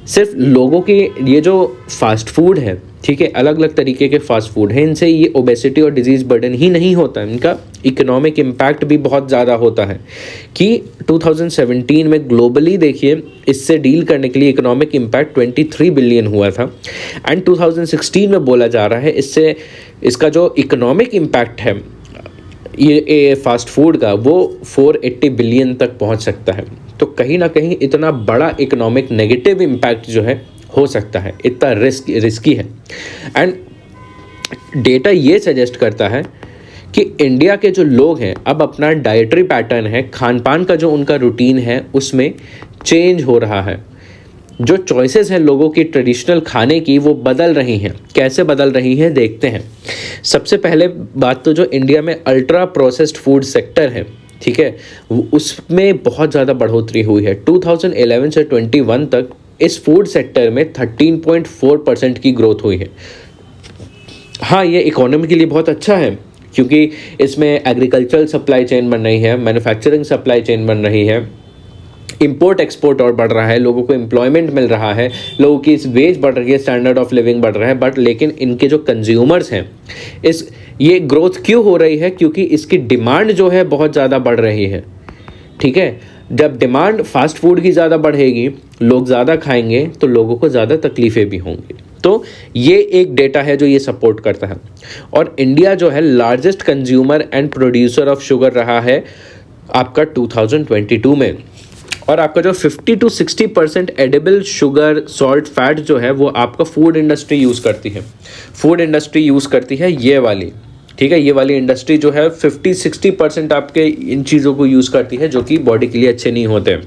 सिर्फ लोगों के ये जो फास्ट फूड है, ठीक है, अलग अलग तरीके के फास्ट फूड हैं, इनसे ये ओबेसिटी और डिजीज़ बर्डन ही नहीं होता, इनका इकोनॉमिक इम्पैक्ट भी बहुत ज़्यादा होता है। कि 2017 में ग्लोबली देखिए इससे डील करने के लिए इकोनॉमिक इम्पैक्ट 23 बिलियन हुआ था। एंड 2016 में बोला जा रहा है इसका जो इकोनॉमिक इम्पैक्ट है ये फास्ट फूड का वो 480 बिलियन तक पहुंच सकता है। तो कहीं ना कहीं इतना बड़ा इकोनॉमिक नेगेटिव इम्पैक्ट जो है हो सकता है, इतना रिस्की है। एंड डेटा ये सजेस्ट करता है कि इंडिया के जो लोग हैं अब अपना डाइटरी पैटर्न है, खान पान का जो उनका रूटीन है उसमें चेंज हो रहा है। जो चॉइसेस हैं लोगों की ट्रेडिशनल खाने की वो बदल रही हैं। कैसे बदल रही हैं देखते हैं। सबसे पहले बात तो जो इंडिया में अल्ट्रा प्रोसेस्ड फूड सेक्टर है, ठीक है, उसमें बहुत ज़्यादा बढ़ोतरी हुई है। 2011 से 21 तक इस फूड सेक्टर में 13.4% की ग्रोथ हुई है। हाँ, ये इकोनॉमी के लिए बहुत अच्छा है क्योंकि इसमें एग्रीकल्चरल सप्लाई चेन बन रही है, मैन्युफैक्चरिंग सप्लाई चेन बन रही है, इंपोर्ट एक्सपोर्ट और बढ़ रहा है, लोगों को एम्प्लॉयमेंट मिल रहा है, लोगों की वेज बढ़ रही है, स्टैंडर्ड ऑफ लिविंग बढ़ रहा है। बट लेकिन इनके जो कंज्यूमर्स हैं, ये ग्रोथ क्यों हो रही है? क्योंकि इसकी डिमांड जो है बहुत ज़्यादा बढ़ रही है। ठीक है, जब डिमांड फास्ट फूड की ज़्यादा बढ़ेगी, लोग ज़्यादा खाएंगे, तो लोगों को ज़्यादा तकलीफ़ें भी होंगी। तो ये एक डेटा है जो ये सपोर्ट करता है। और इंडिया जो है largest consumer and producer of sugar रहा है आपका 2022 में। और आपका जो 50 to 60% edible sugar, salt, fat जो है वो आपका फूड इंडस्ट्री यूज़ करती है। फूड इंडस्ट्री यूज़ करती है ये वाली, ठीक है, ये वाली इंडस्ट्री जो है 50-60% आपके इन चीज़ों को यूज़ करती है जो कि बॉडी के लिए अच्छे नहीं होते।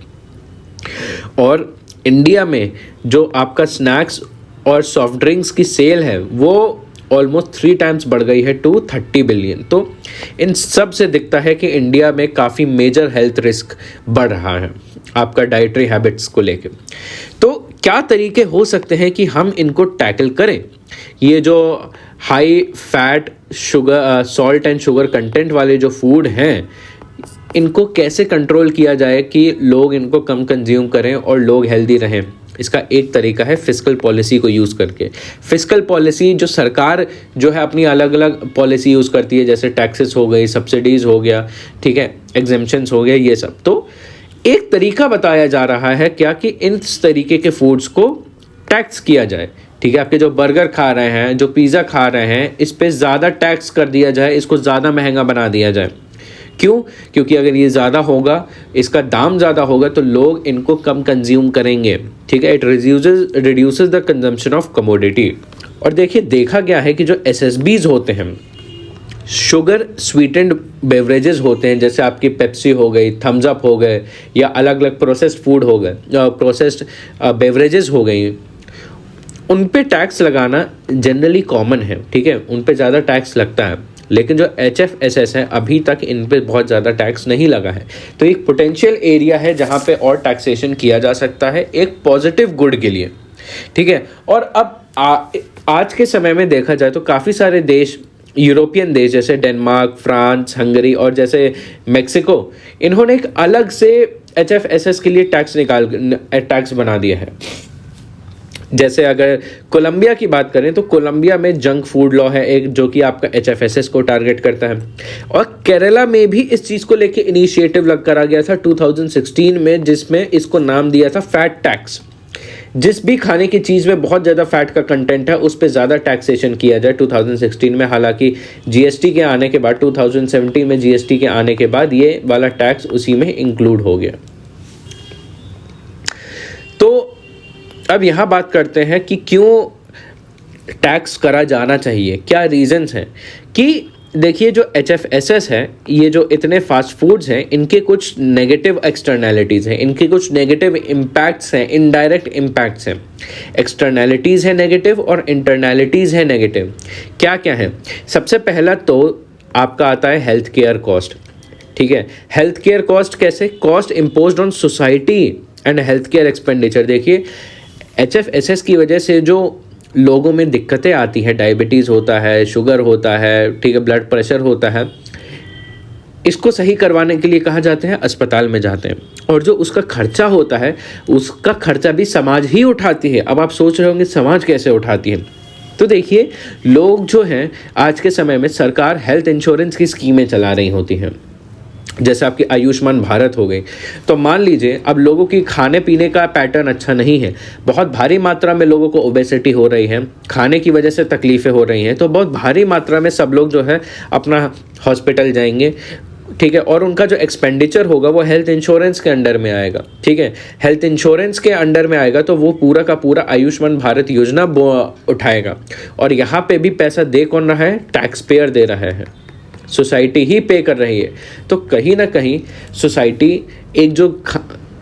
और इंडिया में जो आपका स्नैक्स और सॉफ्ट ड्रिंक्स की सेल है वो ऑलमोस्ट 3 टाइम्स बढ़ गई है टू 30 बिलियन। तो इन सब से दिखता है कि इंडिया में काफ़ी मेजर हेल्थ रिस्क बढ़ रहा है आपका डाइटरी हैबिट्स को लेके। तो क्या तरीके हो सकते हैं कि हम इनको टैकल करें? ये जो high fat, sugar, salt and sugar content वाले जो फूड हैं, इनको कैसे कंट्रोल किया जाए कि लोग इनको कम कंज्यूम करें और लोग हेल्दी रहें? इसका एक तरीका है फिस्कल पॉलिसी को यूज़ करके। फिस्कल पॉलिसी जो सरकार जो है अपनी अलग अलग पॉलिसी यूज़ करती है, जैसे टैक्सेस हो गई, सब्सिडीज़ हो गया, ठीक है, एग्जेम्पशंस हो गया, ये सब। तो एक तरीका बताया जा रहा है क्या कि इन तरीके के फूड्स को टैक्स किया जाए। ठीक है, आपके जो बर्गर खा रहे हैं, जो पिज़्ज़ा खा रहे हैं, इस पे ज़्यादा टैक्स कर दिया जाए, इसको ज़्यादा महंगा बना दिया जाए। क्यों? क्योंकि अगर ये ज़्यादा होगा, इसका दाम ज़्यादा होगा, तो लोग इनको कम कंज्यूम करेंगे। ठीक है, it reduces the consumption of commodity. और देखिए, देखा गया है कि जो SSBs होते हैं, शुगर स्वीटेंड बेवरेजेस होते हैं, जैसे आपकी पेप्सी हो गई, थम्स अप हो गए, या अलग अलग प्रोसेस्ड फूड हो गए, प्रोसेस्ड बेवरेजेस हो गई, उन पे टैक्स लगाना जनरली कॉमन है। ठीक है, उन पे ज़्यादा टैक्स लगता है। लेकिन जो HFSS है, अभी तक इन पे बहुत ज़्यादा टैक्स नहीं लगा है। तो एक पोटेंशियल एरिया है जहाँ पे और टैक्सेशन किया जा सकता है, एक पॉजिटिव गुड के लिए। ठीक है, और अब आज के समय में देखा जाए तो काफ़ी सारे देश, यूरोपियन देश जैसे डेनमार्क, फ्रांस, हंगरी और जैसे मेक्सिको, इन्होंने एक अलग से HFSS के लिए टैक्स बना दिया है। जैसे अगर कोलंबिया की बात करें तो कोलंबिया में जंक फूड लॉ है एक, जो कि आपका HFSS को टारगेट करता है। और केरला में भी इस चीज़ को लेके इनिशिएटिव लग करा गया था 2016 में, जिसमें इसको नाम दिया था फैट टैक्स। जिस भी खाने की चीज़ में बहुत ज़्यादा फैट का कंटेंट है, उस पर ज़्यादा टैक्सेशन किया जाए 2016 में। हालांकि GST के आने के बाद, 2017 में GST के आने के बाद, ये वाला टैक्स उसी में इंक्लूड हो गया। तो अब यहाँ बात करते हैं कि क्यों टैक्स करा जाना चाहिए, क्या रीजंस हैं। कि देखिए, जो HFSS है, ये जो इतने फास्ट फूड्स हैं, इनके कुछ नेगेटिव एक्सटर्नैलिटीज़ हैं, इनके कुछ नेगेटिव इम्पैक्ट्स हैं, इनडायरेक्ट इम्पैक्ट्स हैं। एक्सटर्नैलिटीज़ है नेगेटिव और इंटरनैलिटीज़ है नेगेटिव। क्या क्या है? सबसे पहला तो आपका आता है हेल्थ केयर कॉस्ट। ठीक है, हेल्थ केयर कॉस्ट कैसे? Cost imposed on society and health care expenditure. देखिए, HFSS की वजह से जो लोगों में दिक्कतें आती है, डायबिटीज़ होता है, शुगर होता है, ठीक है, ब्लड प्रेशर होता है, इसको सही करवाने के लिए कहाँ जाते हैं? अस्पताल में जाते हैं। और जो उसका खर्चा होता है, उसका खर्चा भी समाज ही उठाती है। अब आप सोच रहे होंगे समाज कैसे उठाती है? तो देखिए, लोग जो हैं आज के समय में, सरकार हेल्थ इंश्योरेंस की स्कीमें चला रही होती हैं, जैसे आपकी आयुष्मान भारत हो गई। तो मान लीजिए अब लोगों की खाने पीने का पैटर्न अच्छा नहीं है, बहुत भारी मात्रा में लोगों को ओबेसिटी हो रही है, खाने की वजह से तकलीफ़ें हो रही हैं, तो बहुत भारी मात्रा में सब लोग जो है अपना हॉस्पिटल जाएंगे। ठीक है, और उनका जो एक्सपेंडिचर होगा वो हेल्थ इंश्योरेंस के अंडर में आएगा। ठीक है, हेल्थ इंश्योरेंस के अंडर में आएगा तो वो पूरा का पूरा आयुष्मान भारत योजना उठाएगा। और यहाँ पे भी पैसा दे कौन रहा है? टैक्स पेयर दे रहा है, सोसाइटी ही पे कर रही है। तो कहीं ना कहीं सोसाइटी एक जो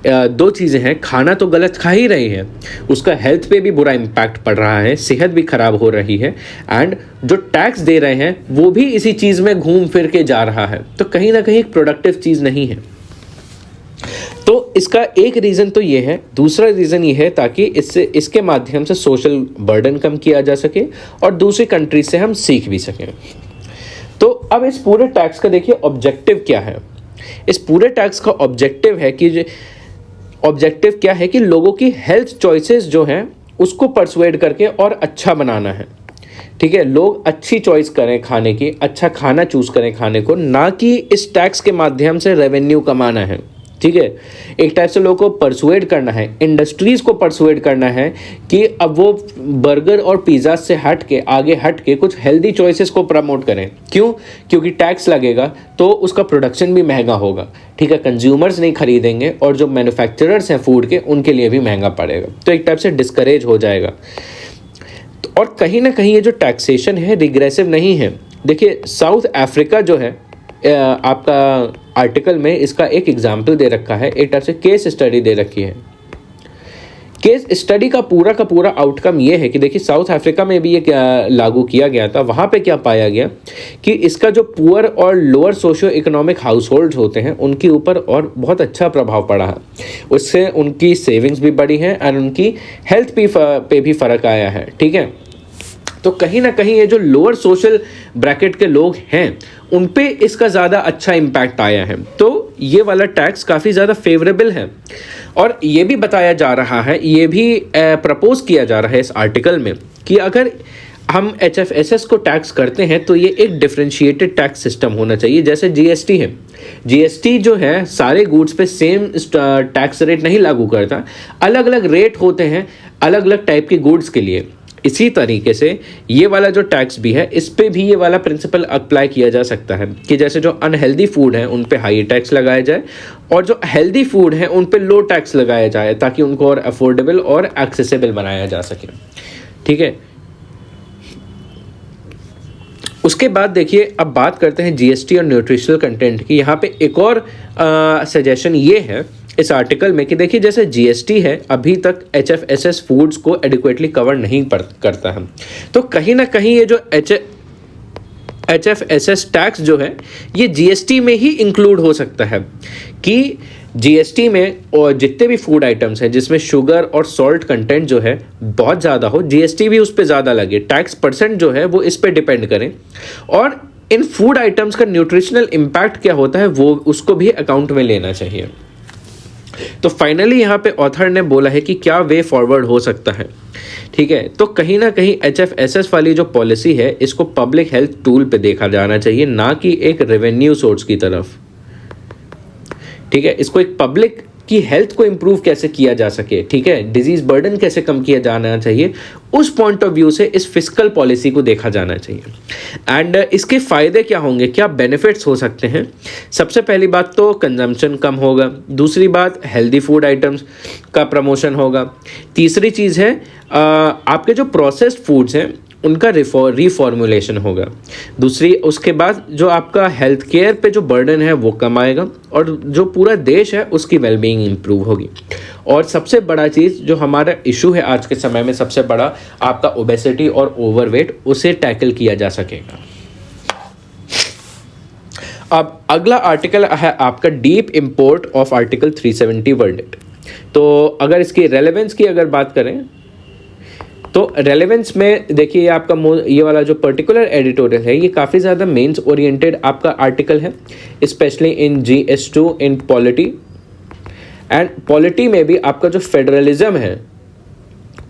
दो चीज़ें हैं, खाना तो गलत खा ही रही है, उसका हेल्थ पे भी बुरा इम्पैक्ट पड़ रहा है, सेहत भी ख़राब हो रही है, एंड जो टैक्स दे रहे हैं वो भी इसी चीज़ में घूम फिर के जा रहा है। तो कहीं ना कहीं एक प्रोडक्टिव चीज़ नहीं है। तो इसका एक रीज़न तो ये है, दूसरा रीज़न ये है ताकि इसके माध्यम से सोशल बर्डन कम किया जा सके और दूसरी कंट्री से हम सीख भी सकें। तो अब इस पूरे टैक्स का देखिए ऑब्जेक्टिव क्या है। इस पूरे टैक्स का ऑब्जेक्टिव क्या है कि लोगों की हेल्थ चॉइसेस जो हैं उसको परसुएड करके और अच्छा बनाना है। ठीक है, लोग अच्छी चॉइस करें खाने की, अच्छा खाना चूज करें खाने को, ना कि इस टैक्स के माध्यम से रेवेन्यू कमाना है। ठीक है, एक टाइप से लोगों को परसुएड करना है, इंडस्ट्रीज को परसुएड करना है कि अब वो बर्गर और पिज़्ज़ा से आगे हट के कुछ हेल्दी चॉइसेस को प्रमोट करें। क्यों? क्योंकि टैक्स लगेगा तो उसका प्रोडक्शन भी महंगा होगा। ठीक है, कंज्यूमर्स नहीं खरीदेंगे और जो मैन्युफैक्चरर्स हैं फूड के उनके लिए भी महंगा पड़ेगा, तो एक टाइप से डिस्करेज हो जाएगा। और कहीं ना कहीं ये जो टैक्सेशन है रिग्रेसिव नहीं है। देखिए साउथ अफ्रीका जो है, आपका आर्टिकल में इसका एक एग्जाम्पल दे रखा है, एक टाइप से केस स्टडी दे रखी है। केस स्टडी का पूरा आउटकम ये है कि देखिए साउथ अफ्रीका में भी ये लागू किया गया था। वहाँ पे क्या पाया गया कि इसका जो पुअर और lower socio economic house hold होते हैं उनके ऊपर और बहुत अच्छा प्रभाव पड़ा है। उससे उनकी सेविंग्स भी बढ़ी हैं और उनकी हेल्थ पे भी फ़र्क आया है। ठीक है, तो कहीं ना कहीं ये जो लोअर सोशल ब्रैकेट के लोग हैं उन पे इसका ज़्यादा अच्छा इम्पैक्ट आया है। तो ये वाला टैक्स काफ़ी ज़्यादा फेवरेबल है। और ये भी बताया जा रहा है, ये भी प्रपोज किया जा रहा है इस आर्टिकल में कि अगर हम HFSS को टैक्स करते हैं तो ये एक डिफरेंशिएटेड टैक्स सिस्टम होना चाहिए। जैसे GST है, GST जो है सारे गुड्स पे सेम टैक्स रेट नहीं लागू करता, अलग अलग रेट होते हैं अलग अलग टाइप के गुड्स के लिए। इसी तरीके से ये वाला जो टैक्स भी है इस पे भी ये वाला प्रिंसिपल अप्लाई किया जा सकता है कि जैसे जो अनहेल्दी फूड है उन पे हाई टैक्स लगाया जाए और जो हेल्दी फूड है उन पे लो टैक्स लगाया जाए ताकि उनको और अफोर्डेबल और एक्सेसिबल बनाया जा सके। ठीक है, उसके बाद देखिए अब बात करते हैं GST और न्यूट्रिशनल कंटेंट की। यहाँ पे एक और सजेशन ये है इस आर्टिकल में कि देखिए जैसे GST है अभी तक HFSS फूड्स को एडिक्वेटली कवर नहीं करता है, तो कहीं ना कहीं ये जो HFSS टैक्स जो है ये GST में ही इंक्लूड हो सकता है कि GST में और जितने भी फूड आइटम्स हैं जिसमें शुगर और सॉल्ट कंटेंट जो है बहुत ज़्यादा हो, GST भी उस पर ज़्यादा लगे, टैक्स परसेंट जो है वो इस पर डिपेंड करें। और इन फूड आइटम्स का न्यूट्रिशनल इम्पैक्ट क्या होता है वो उसको भी अकाउंट में लेना चाहिए। तो फाइनली यहाँ पे ऑथर ने बोला है कि क्या वे फॉरवर्ड हो सकता है। ठीक है, तो कहीं ना कहीं HFSS वाली जो पॉलिसी है इसको पब्लिक हेल्थ टूल पे देखा जाना चाहिए, ना कि एक रेवेन्यू सोर्स की तरफ। ठीक है, इसको एक पब्लिक की हेल्थ को इम्प्रूव कैसे किया जा सके, ठीक है, डिजीज बर्डन कैसे कम किया जाना चाहिए, उस पॉइंट ऑफ व्यू से इस फिस्कल पॉलिसी को देखा जाना चाहिए। एंड इसके फ़ायदे क्या होंगे, क्या बेनिफिट्स हो सकते हैं। सबसे पहली बात तो कंजम्पशन कम होगा, दूसरी बात हेल्दी फूड आइटम्स का प्रमोशन होगा, तीसरी चीज़ है आपके जो प्रोसेस्ड फूड्स हैं उनका रिफॉर्मुलेशन होगा, दूसरी उसके बाद जो आपका हेल्थ केयर पे जो बर्डन है वो कम आएगा और जो पूरा देश है उसकी वेलबींग इंप्रूव होगी। और सबसे बड़ा चीज़ जो हमारा इशू है आज के समय में सबसे बड़ा आपका ओबेसिटी और ओवरवेट, उसे टैकल किया जा सकेगा। अब अगला आर्टिकल है आपका deep import of article 370 verdict. तो अगर इसकी रेलेवेंस की अगर बात करें तो रेलेवेंस में देखिए आपका ये वाला जो पर्टिकुलर एडिटोरियल है ये काफ़ी ज़्यादा मेंस ओरिएंटेड आपका आर्टिकल है, specially in GS2 in polity. And polity में भी आपका जो फेडरलिज्म है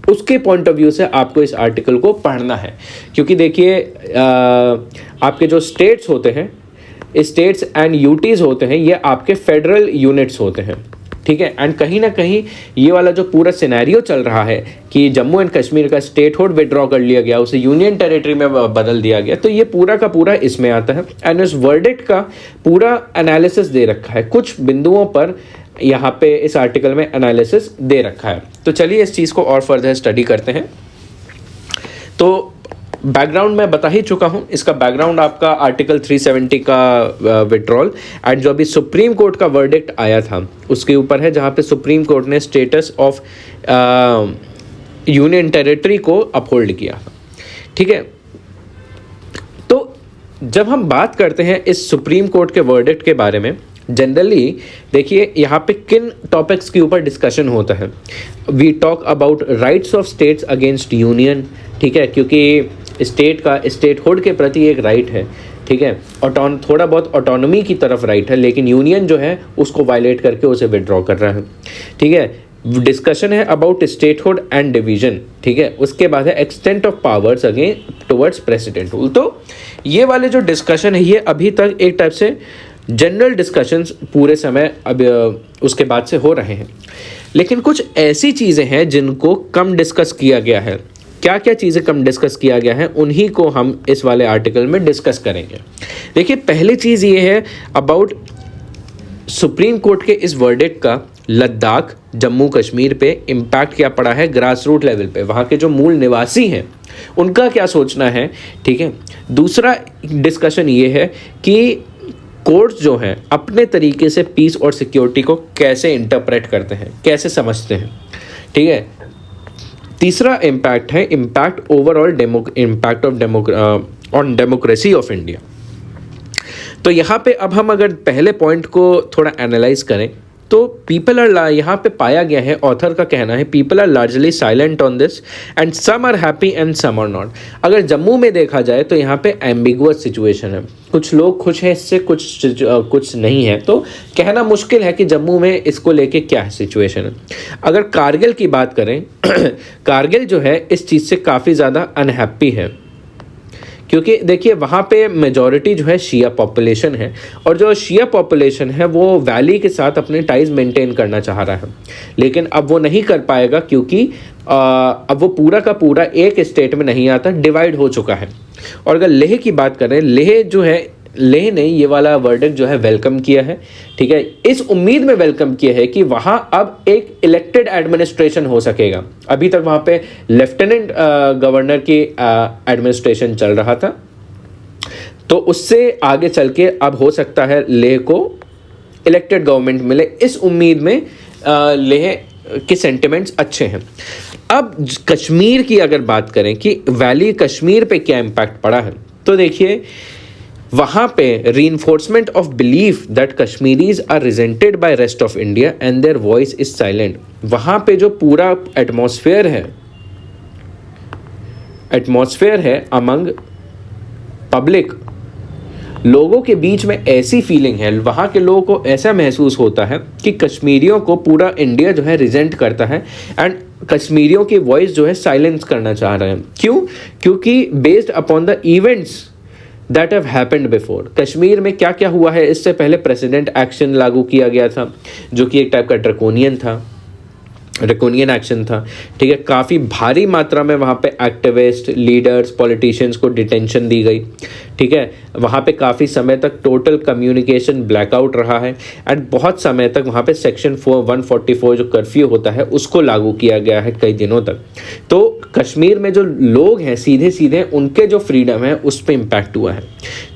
उसके पॉइंट ऑफ व्यू से आपको इस आर्टिकल को पढ़ना है, क्योंकि देखिए आपके जो स्टेट्स होते हैं, स्टेट्स एंड यूटीज़ होते हैं, ये आपके फेडरल यूनिट्स होते हैं। ठीक है, एंड कहीं ना कहीं ये वाला जो पूरा सिनेरियो चल रहा है कि जम्मू एंड कश्मीर का स्टेटहुड विड्रॉ कर लिया गया, उसे यूनियन टेरिटरी में बदल दिया गया, तो ये पूरा का पूरा इसमें आता है। एंड इस वर्डिक्ट का पूरा एनालिसिस दे रखा है, कुछ बिंदुओं पर यहाँ पे इस आर्टिकल में एनालिसिस दे रखा है। तो चलिए इस चीज़ को और फर्दर स्टडी करते हैं। तो बैकग्राउंड मैं बता ही चुका हूँ, इसका बैकग्राउंड आपका आर्टिकल 370 का विड्रॉल एंड जो अभी सुप्रीम कोर्ट का वर्डिक्ट आया था उसके ऊपर है, जहाँ पे सुप्रीम कोर्ट ने स्टेटस ऑफ यूनियन टेरिटरी को अपहोल्ड किया। ठीक है, तो जब हम बात करते हैं इस सुप्रीम कोर्ट के वर्डिक्ट के बारे में, जनरली देखिए यहाँ पे किन टॉपिक्स के ऊपर डिस्कशन होता है। We talk about rights of states against union, ठीक है, क्योंकि स्टेट का स्टेटहुड के प्रति एक राइट है, ठीक है, थोड़ा बहुत ऑटोनॉमी की तरफ राइट है, लेकिन यूनियन जो है उसको वायलेट करके उसे विड्रॉ कर रहा है, ठीक है। डिस्कशन है अबाउट स्टेटहुड एंड डिवीजन, ठीक है। उसके बाद है extent of powers again towards president rule. तो ये वाले जो डिस्कशन है ये अभी तक एक टाइप से जनरल डिस्कशंस पूरे समय अब उसके बाद से हो रहे हैं, लेकिन कुछ ऐसी चीज़ें हैं जिनको कम डिस्कस किया गया है। क्या क्या चीज़ें कम डिस्कस किया गया है उन्हीं को हम इस वाले आर्टिकल में डिस्कस करेंगे। देखिए पहली चीज़ ये है अबाउट सुप्रीम कोर्ट के इस वर्डिक्ट का लद्दाख जम्मू कश्मीर पे इम्पैक्ट क्या पड़ा है ग्रास रूट लेवल पे, वहाँ के जो मूल निवासी हैं उनका क्या सोचना है, ठीक है। दूसरा डिस्कशन ये है कि कोर्ट्स जो हैं अपने तरीके से पीस और सिक्योरिटी को कैसे इंटरप्रेट करते हैं, कैसे समझते हैं, ठीक है। तीसरा इम्पैक्ट है impact overall impact of on democracy of India. तो यहाँ पे अब हम अगर पहले पॉइंट को थोड़ा एनालाइज करें तो पीपल आर, यहाँ पे पाया गया है, ऑथर का कहना है people are largely silent on this and some are happy and some are not. अगर जम्मू में देखा जाए तो यहाँ पे एम्बिगुअस सिचुएशन है, कुछ लोग खुश हैं इससे, कुछ नहीं है। तो कहना मुश्किल है कि जम्मू में इसको लेके क्या है सिचुएशन है। अगर कारगिल की बात करें कारगिल जो है इस चीज़ से काफ़ी ज़्यादा अनहैप्पी है, क्योंकि देखिए वहाँ पे मेजॉरिटी जो है शिया पॉपुलेशन है और जो शिया पॉपुलेशन है वो वैली के साथ अपने टाइज मेंटेन करना चाह रहा है, लेकिन अब वो नहीं कर पाएगा क्योंकि अब वो पूरा का पूरा एक स्टेट में नहीं आता, डिवाइड हो चुका है। और अगर लेह की बात करें, लेह जो है, लेह ने ये वाला वर्डिक्ट जो है वेलकम किया है, ठीक है, इस उम्मीद में वेलकम किया है कि वहाँ अब एक इलेक्टेड एडमिनिस्ट्रेशन हो सकेगा। अभी तक वहाँ पे लेफ्टिनेंट गवर्नर की एडमिनिस्ट्रेशन चल रहा था, तो उससे आगे चल के अब हो सकता है लेह को इलेक्टेड गवर्नमेंट मिले, इस उम्मीद में लेह के सेंटिमेंट्स अच्छे हैं। अब कश्मीर की अगर बात करें कि वैली कश्मीर पे क्या इम्पैक्ट पड़ा है, तो देखिए वहाँ पे reinforcement of belief that Kashmiris are resented by rest of India and their voice is silent. वहाँ पे जो पूरा एटमॉस्फेयर है अमंग पब्लिक, लोगों के बीच में ऐसी फीलिंग है, वहाँ के लोगों को ऐसा महसूस होता है कि कश्मीरियों को पूरा इंडिया जो है रिजेंट करता है एंड कश्मीरियों की वॉइस जो है साइलेंस करना चाह रहे हैं। क्यों? क्योंकि based upon the events that have happened before, Kashmir में क्या क्या हुआ है इससे पहले प्रेसिडेंट एक्शन लागू किया गया था जो कि एक टाइप का ड्रैकोनियन एक्शन था, ठीक है। काफ़ी भारी मात्रा में वहाँ पे एक्टिविस्ट, लीडर्स, पॉलिटिशियंस को डिटेंशन दी गई, ठीक है। वहाँ पे काफ़ी समय तक टोटल कम्युनिकेशन ब्लैकआउट रहा है एंड बहुत समय तक वहाँ पे सेक्शन 144 जो कर्फ्यू होता है उसको लागू किया गया है कई दिनों तक। तो कश्मीर में जो लोग हैं सीधे सीधे उनके जो फ्रीडम है उस पर इम्पैक्ट हुआ है।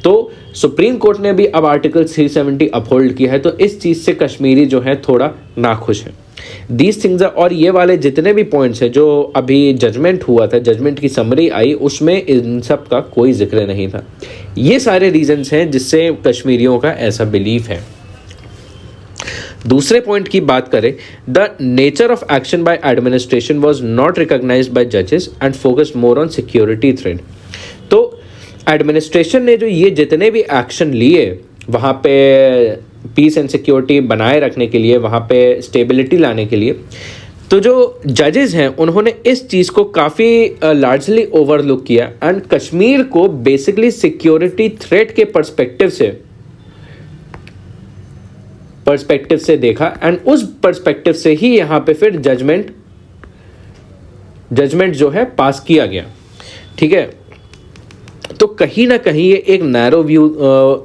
तो सुप्रीम कोर्ट ने भी अब आर्टिकल 370 अपहोल्ड किया है, तो इस चीज़ से कश्मीरी जो है थोड़ा नाखुश है। दीज थिंग्स और ये वाले जितने भी पॉइंट्स हैं जो अभी जजमेंट हुआ था, जजमेंट की समरी आई, उसमें इन सब का कोई जिक्र नहीं था। ये सारे रीजंस हैं जिससे कश्मीरियों का ऐसा बिलीफ है। दूसरे पॉइंट की बात करें, the nature of action by administration was not recognised by जजेस and focused more on security threat. तो एडमिनिस्ट्रेशन ने जो ये जितने भी एक्शन लिए वहाँ पे पीस एंड सिक्योरिटी बनाए रखने के लिए, वहाँ पे स्टेबिलिटी लाने के लिए, तो जो जजेस हैं उन्होंने इस चीज़ को काफ़ी लार्जली ओवरलुक किया एंड कश्मीर को बेसिकली सिक्योरिटी थ्रेट के पर्सपेक्टिव से देखा एंड उस पर्सपेक्टिव से ही यहाँ पे फिर जजमेंट जो है पास किया गया, ठीक है। तो कहीं ना कहीं ये एक नैरो व्यू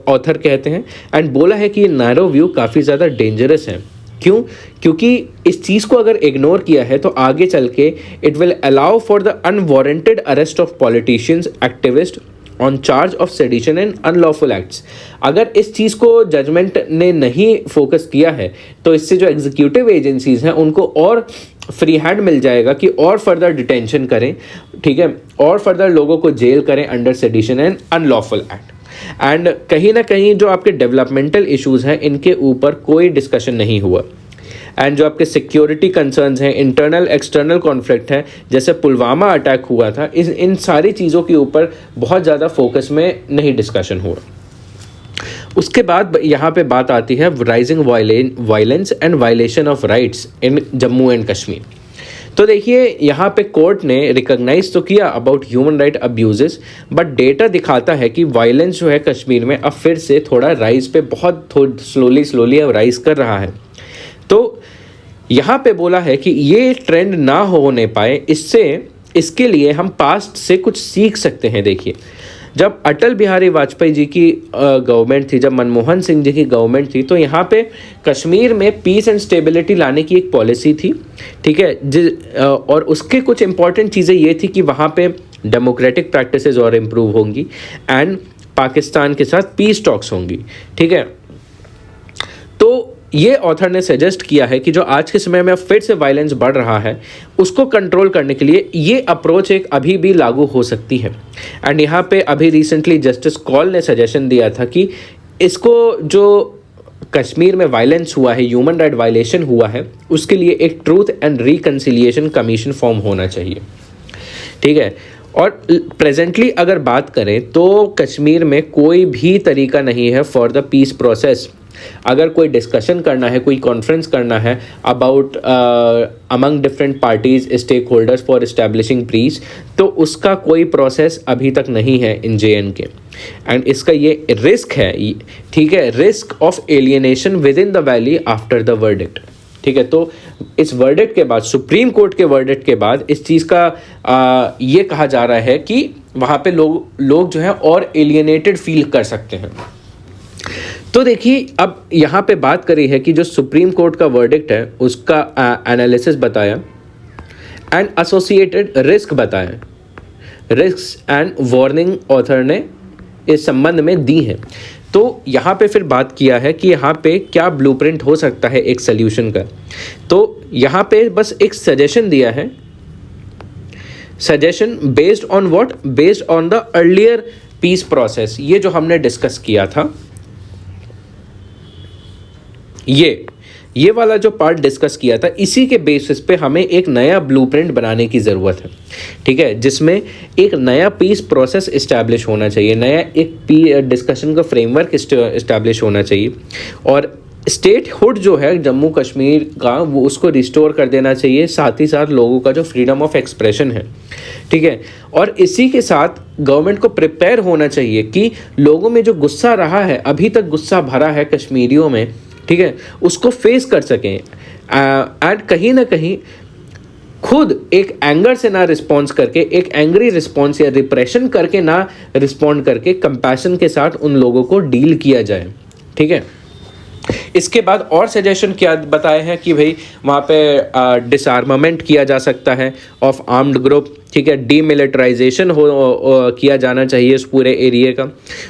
ऑथर कहते हैं एंड बोला है कि ये नैरो व्यू काफ़ी ज़्यादा डेंजरस है। क्यों? क्योंकि इस चीज़ को अगर इग्नोर किया है तो आगे चल के it will allow for the unwarranted arrest of politicians, activist on charge of sedition and unlawful acts. अगर इस चीज़ को जजमेंट ने नहीं फोकस किया है तो इससे जो एग्जीक्यूटिव एजेंसीज हैं उनको और फ्री हैंड मिल जाएगा कि और फर्दर डिटेंशन करें, ठीक है, और फर्दर लोगों को जेल करें under sedition and unlawful act. And कहीं ना कहीं जो आपके डेवलपमेंटल इश्यूज हैं इनके ऊपर कोई डिस्कशन नहीं हुआ। एंड जो आपके सिक्योरिटी कंसर्न्स हैं, इंटरनल एक्सटर्नल कॉन्फ्लिक्ट है, जैसे पुलवामा अटैक हुआ था, इन सारी चीज़ों के ऊपर बहुत ज़्यादा फोकस में नहीं डिस्कशन हुआ। उसके बाद यहाँ पे बात आती है rising violence and violation of rights in Jammu and Kashmir. तो देखिए यहाँ पे कोर्ट ने रिकॉग्नाइज तो किया about human right abuses, but data दिखाता है कि वायलेंस जो है कश्मीर में अब फिर से थोड़ा राइज पे बहुत स्लोली अब राइज कर रहा है। तो यहाँ पे बोला है कि ये ट्रेंड ना होने पाए, इसके लिए हम पास्ट से कुछ सीख सकते हैं। देखिए, जब अटल बिहारी वाजपेयी जी की गवर्नमेंट थी, जब मनमोहन सिंह जी की गवर्नमेंट थी, तो यहाँ पे कश्मीर में पीस एंड स्टेबिलिटी लाने की एक पॉलिसी थी, ठीक है। और उसके कुछ इंपॉर्टेंट चीज़ें ये थी कि वहाँ पे डेमोक्रेटिक प्रैक्टिसेस और इम्प्रूव होंगी एंड पाकिस्तान के साथ पीस टॉक्स होंगी, ठीक है। तो ये ऑथर ने सजेस्ट किया है कि जो आज के समय में फिर से वायलेंस बढ़ रहा है उसको कंट्रोल करने के लिए ये अप्रोच एक अभी भी लागू हो सकती है। एंड यहाँ पे अभी रिसेंटली जस्टिस कौल ने सजेशन दिया था कि इसको जो कश्मीर में वायलेंस हुआ है, ह्यूमन राइट वायलेशन हुआ है, उसके लिए एक truth and reconciliation commission form होना चाहिए, ठीक है। और प्रेजेंटली अगर बात करें तो कश्मीर में कोई भी तरीका नहीं है फॉर द पीस प्रोसेस। अगर कोई डिस्कशन करना है, कोई कॉन्फ्रेंस करना है about among different parties stakeholders for establishing peace, तो उसका कोई प्रोसेस अभी तक नहीं है इन JNK। एंड इसका ये रिस्क है, ठीक है, risk of alienation with in the valley after the verdict, ठीक है। तो इस वर्डिक्ट के बाद, सुप्रीम कोर्ट के वर्डिक्ट के बाद इस चीज़ का ये कहा जा रहा है कि वहाँ पे लोग जो है और एलियनेटेड फील कर सकते हैं। तो देखिए, अब यहाँ पे बात करी है कि जो सुप्रीम कोर्ट का वर्डिक्ट है उसका एनालिसिस बताया एंड एसोसिएटेड रिस्क बताया, रिस्क एंड वार्निंग ऑथर ने इस संबंध में दी है। तो यहाँ पे फिर बात किया है कि यहाँ पे क्या ब्लूप्रिंट हो सकता है एक सल्यूशन का। तो यहाँ पे बस एक सजेशन दिया है, suggestion based on what, based on the earlier peace process. ये जो हमने डिस्कस किया था, ये वाला जो पार्ट डिस्कस किया था, इसी के बेसिस पे हमें एक नया ब्लूप्रिंट बनाने की ज़रूरत है, ठीक है, जिसमें एक नया पीस प्रोसेस इस्टेब्लिश होना चाहिए, नया एक डिस्कशन का फ्रेमवर्क इस्टेब्लिश होना चाहिए। और स्टेटहुड जो है जम्मू कश्मीर का, वो उसको रिस्टोर कर देना चाहिए, साथ ही साथ लोगों का जो फ्रीडम ऑफ एक्सप्रेशन है, ठीक है। और इसी के साथ गवर्नमेंट को प्रिपेयर होना चाहिए कि लोगों में जो गुस्सा रहा है, अभी तक गुस्सा भरा है कश्मीरियों में, ठीक है, उसको फेस कर सकें एंड कहीं ना कहीं खुद एक एंगर से ना रिस्पॉन्स करके, एक एंग्री रिस्पॉन्स या रिप्रेशन करके ना रिस्पॉन्ड करके, कंपैशन के साथ उन लोगों को डील किया जाए, ठीक है। इसके बाद और सजेशन क्या बताए हैं कि भाई वहाँ पे डिसआर्मामेंट किया जा सकता है ऑफ आर्म्ड ग्रुप, ठीक है, डीमिलिटराइजेशन किया जाना चाहिए उस पूरे एरिया का,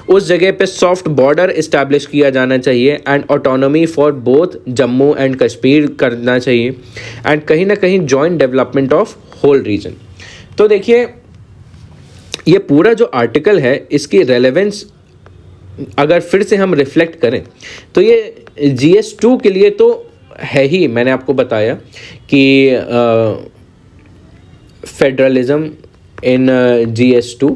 उस जगह पे सॉफ्ट बॉर्डर इस्टेब्लिश किया जाना चाहिए and autonomy for both Jammu and Kashmir करना चाहिए एंड कहीं ना कहीं joint development of whole region. तो देखिए, ये पूरा जो आर्टिकल है इसकी रेलेवेंस अगर फिर से हम रिफ्लेक्ट करें तो ये GS2 के लिए तो है ही। मैंने आपको बताया कि फेडरलिज्म इन GS2,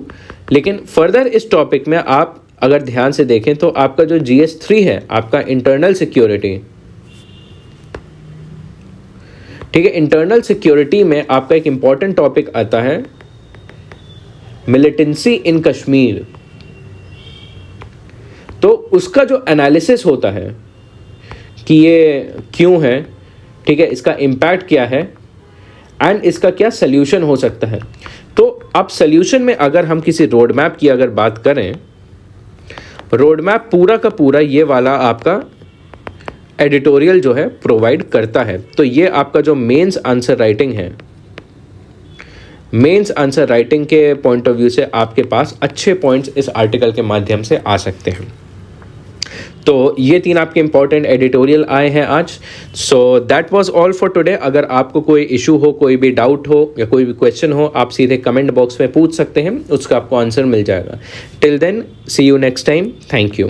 लेकिन फर्दर इस टॉपिक में आप अगर ध्यान से देखें तो आपका जो GS3 है, आपका इंटरनल सिक्योरिटी, ठीक है, इंटरनल सिक्योरिटी में आपका एक इंपॉर्टेंट टॉपिक आता है मिलिटेंसी इन कश्मीर। तो उसका जो एनालिसिस होता है कि ये क्यों है, ठीक है, इसका इम्पैक्ट क्या है एंड इसका क्या सल्यूशन हो सकता है। तो अब सल्यूशन में अगर हम किसी रोड मैप की अगर बात करें, रोड मैप पूरा का पूरा ये वाला आपका एडिटोरियल जो है प्रोवाइड करता है। तो ये आपका जो मेंस आंसर राइटिंग है, मेंस आंसर राइटिंग के पॉइंट ऑफ व्यू से आपके पास अच्छे पॉइंट्स इस आर्टिकल के माध्यम से आ सकते हैं। तो ये 3 आपके इंपॉर्टेंट एडिटोरियल आए हैं आज। So that was all for today. अगर आपको कोई इशू हो, कोई भी डाउट हो या कोई भी क्वेश्चन हो, आप सीधे कमेंट बॉक्स में पूछ सकते हैं, उसका आपको आंसर मिल जाएगा। Till then, see you next time. Thank you.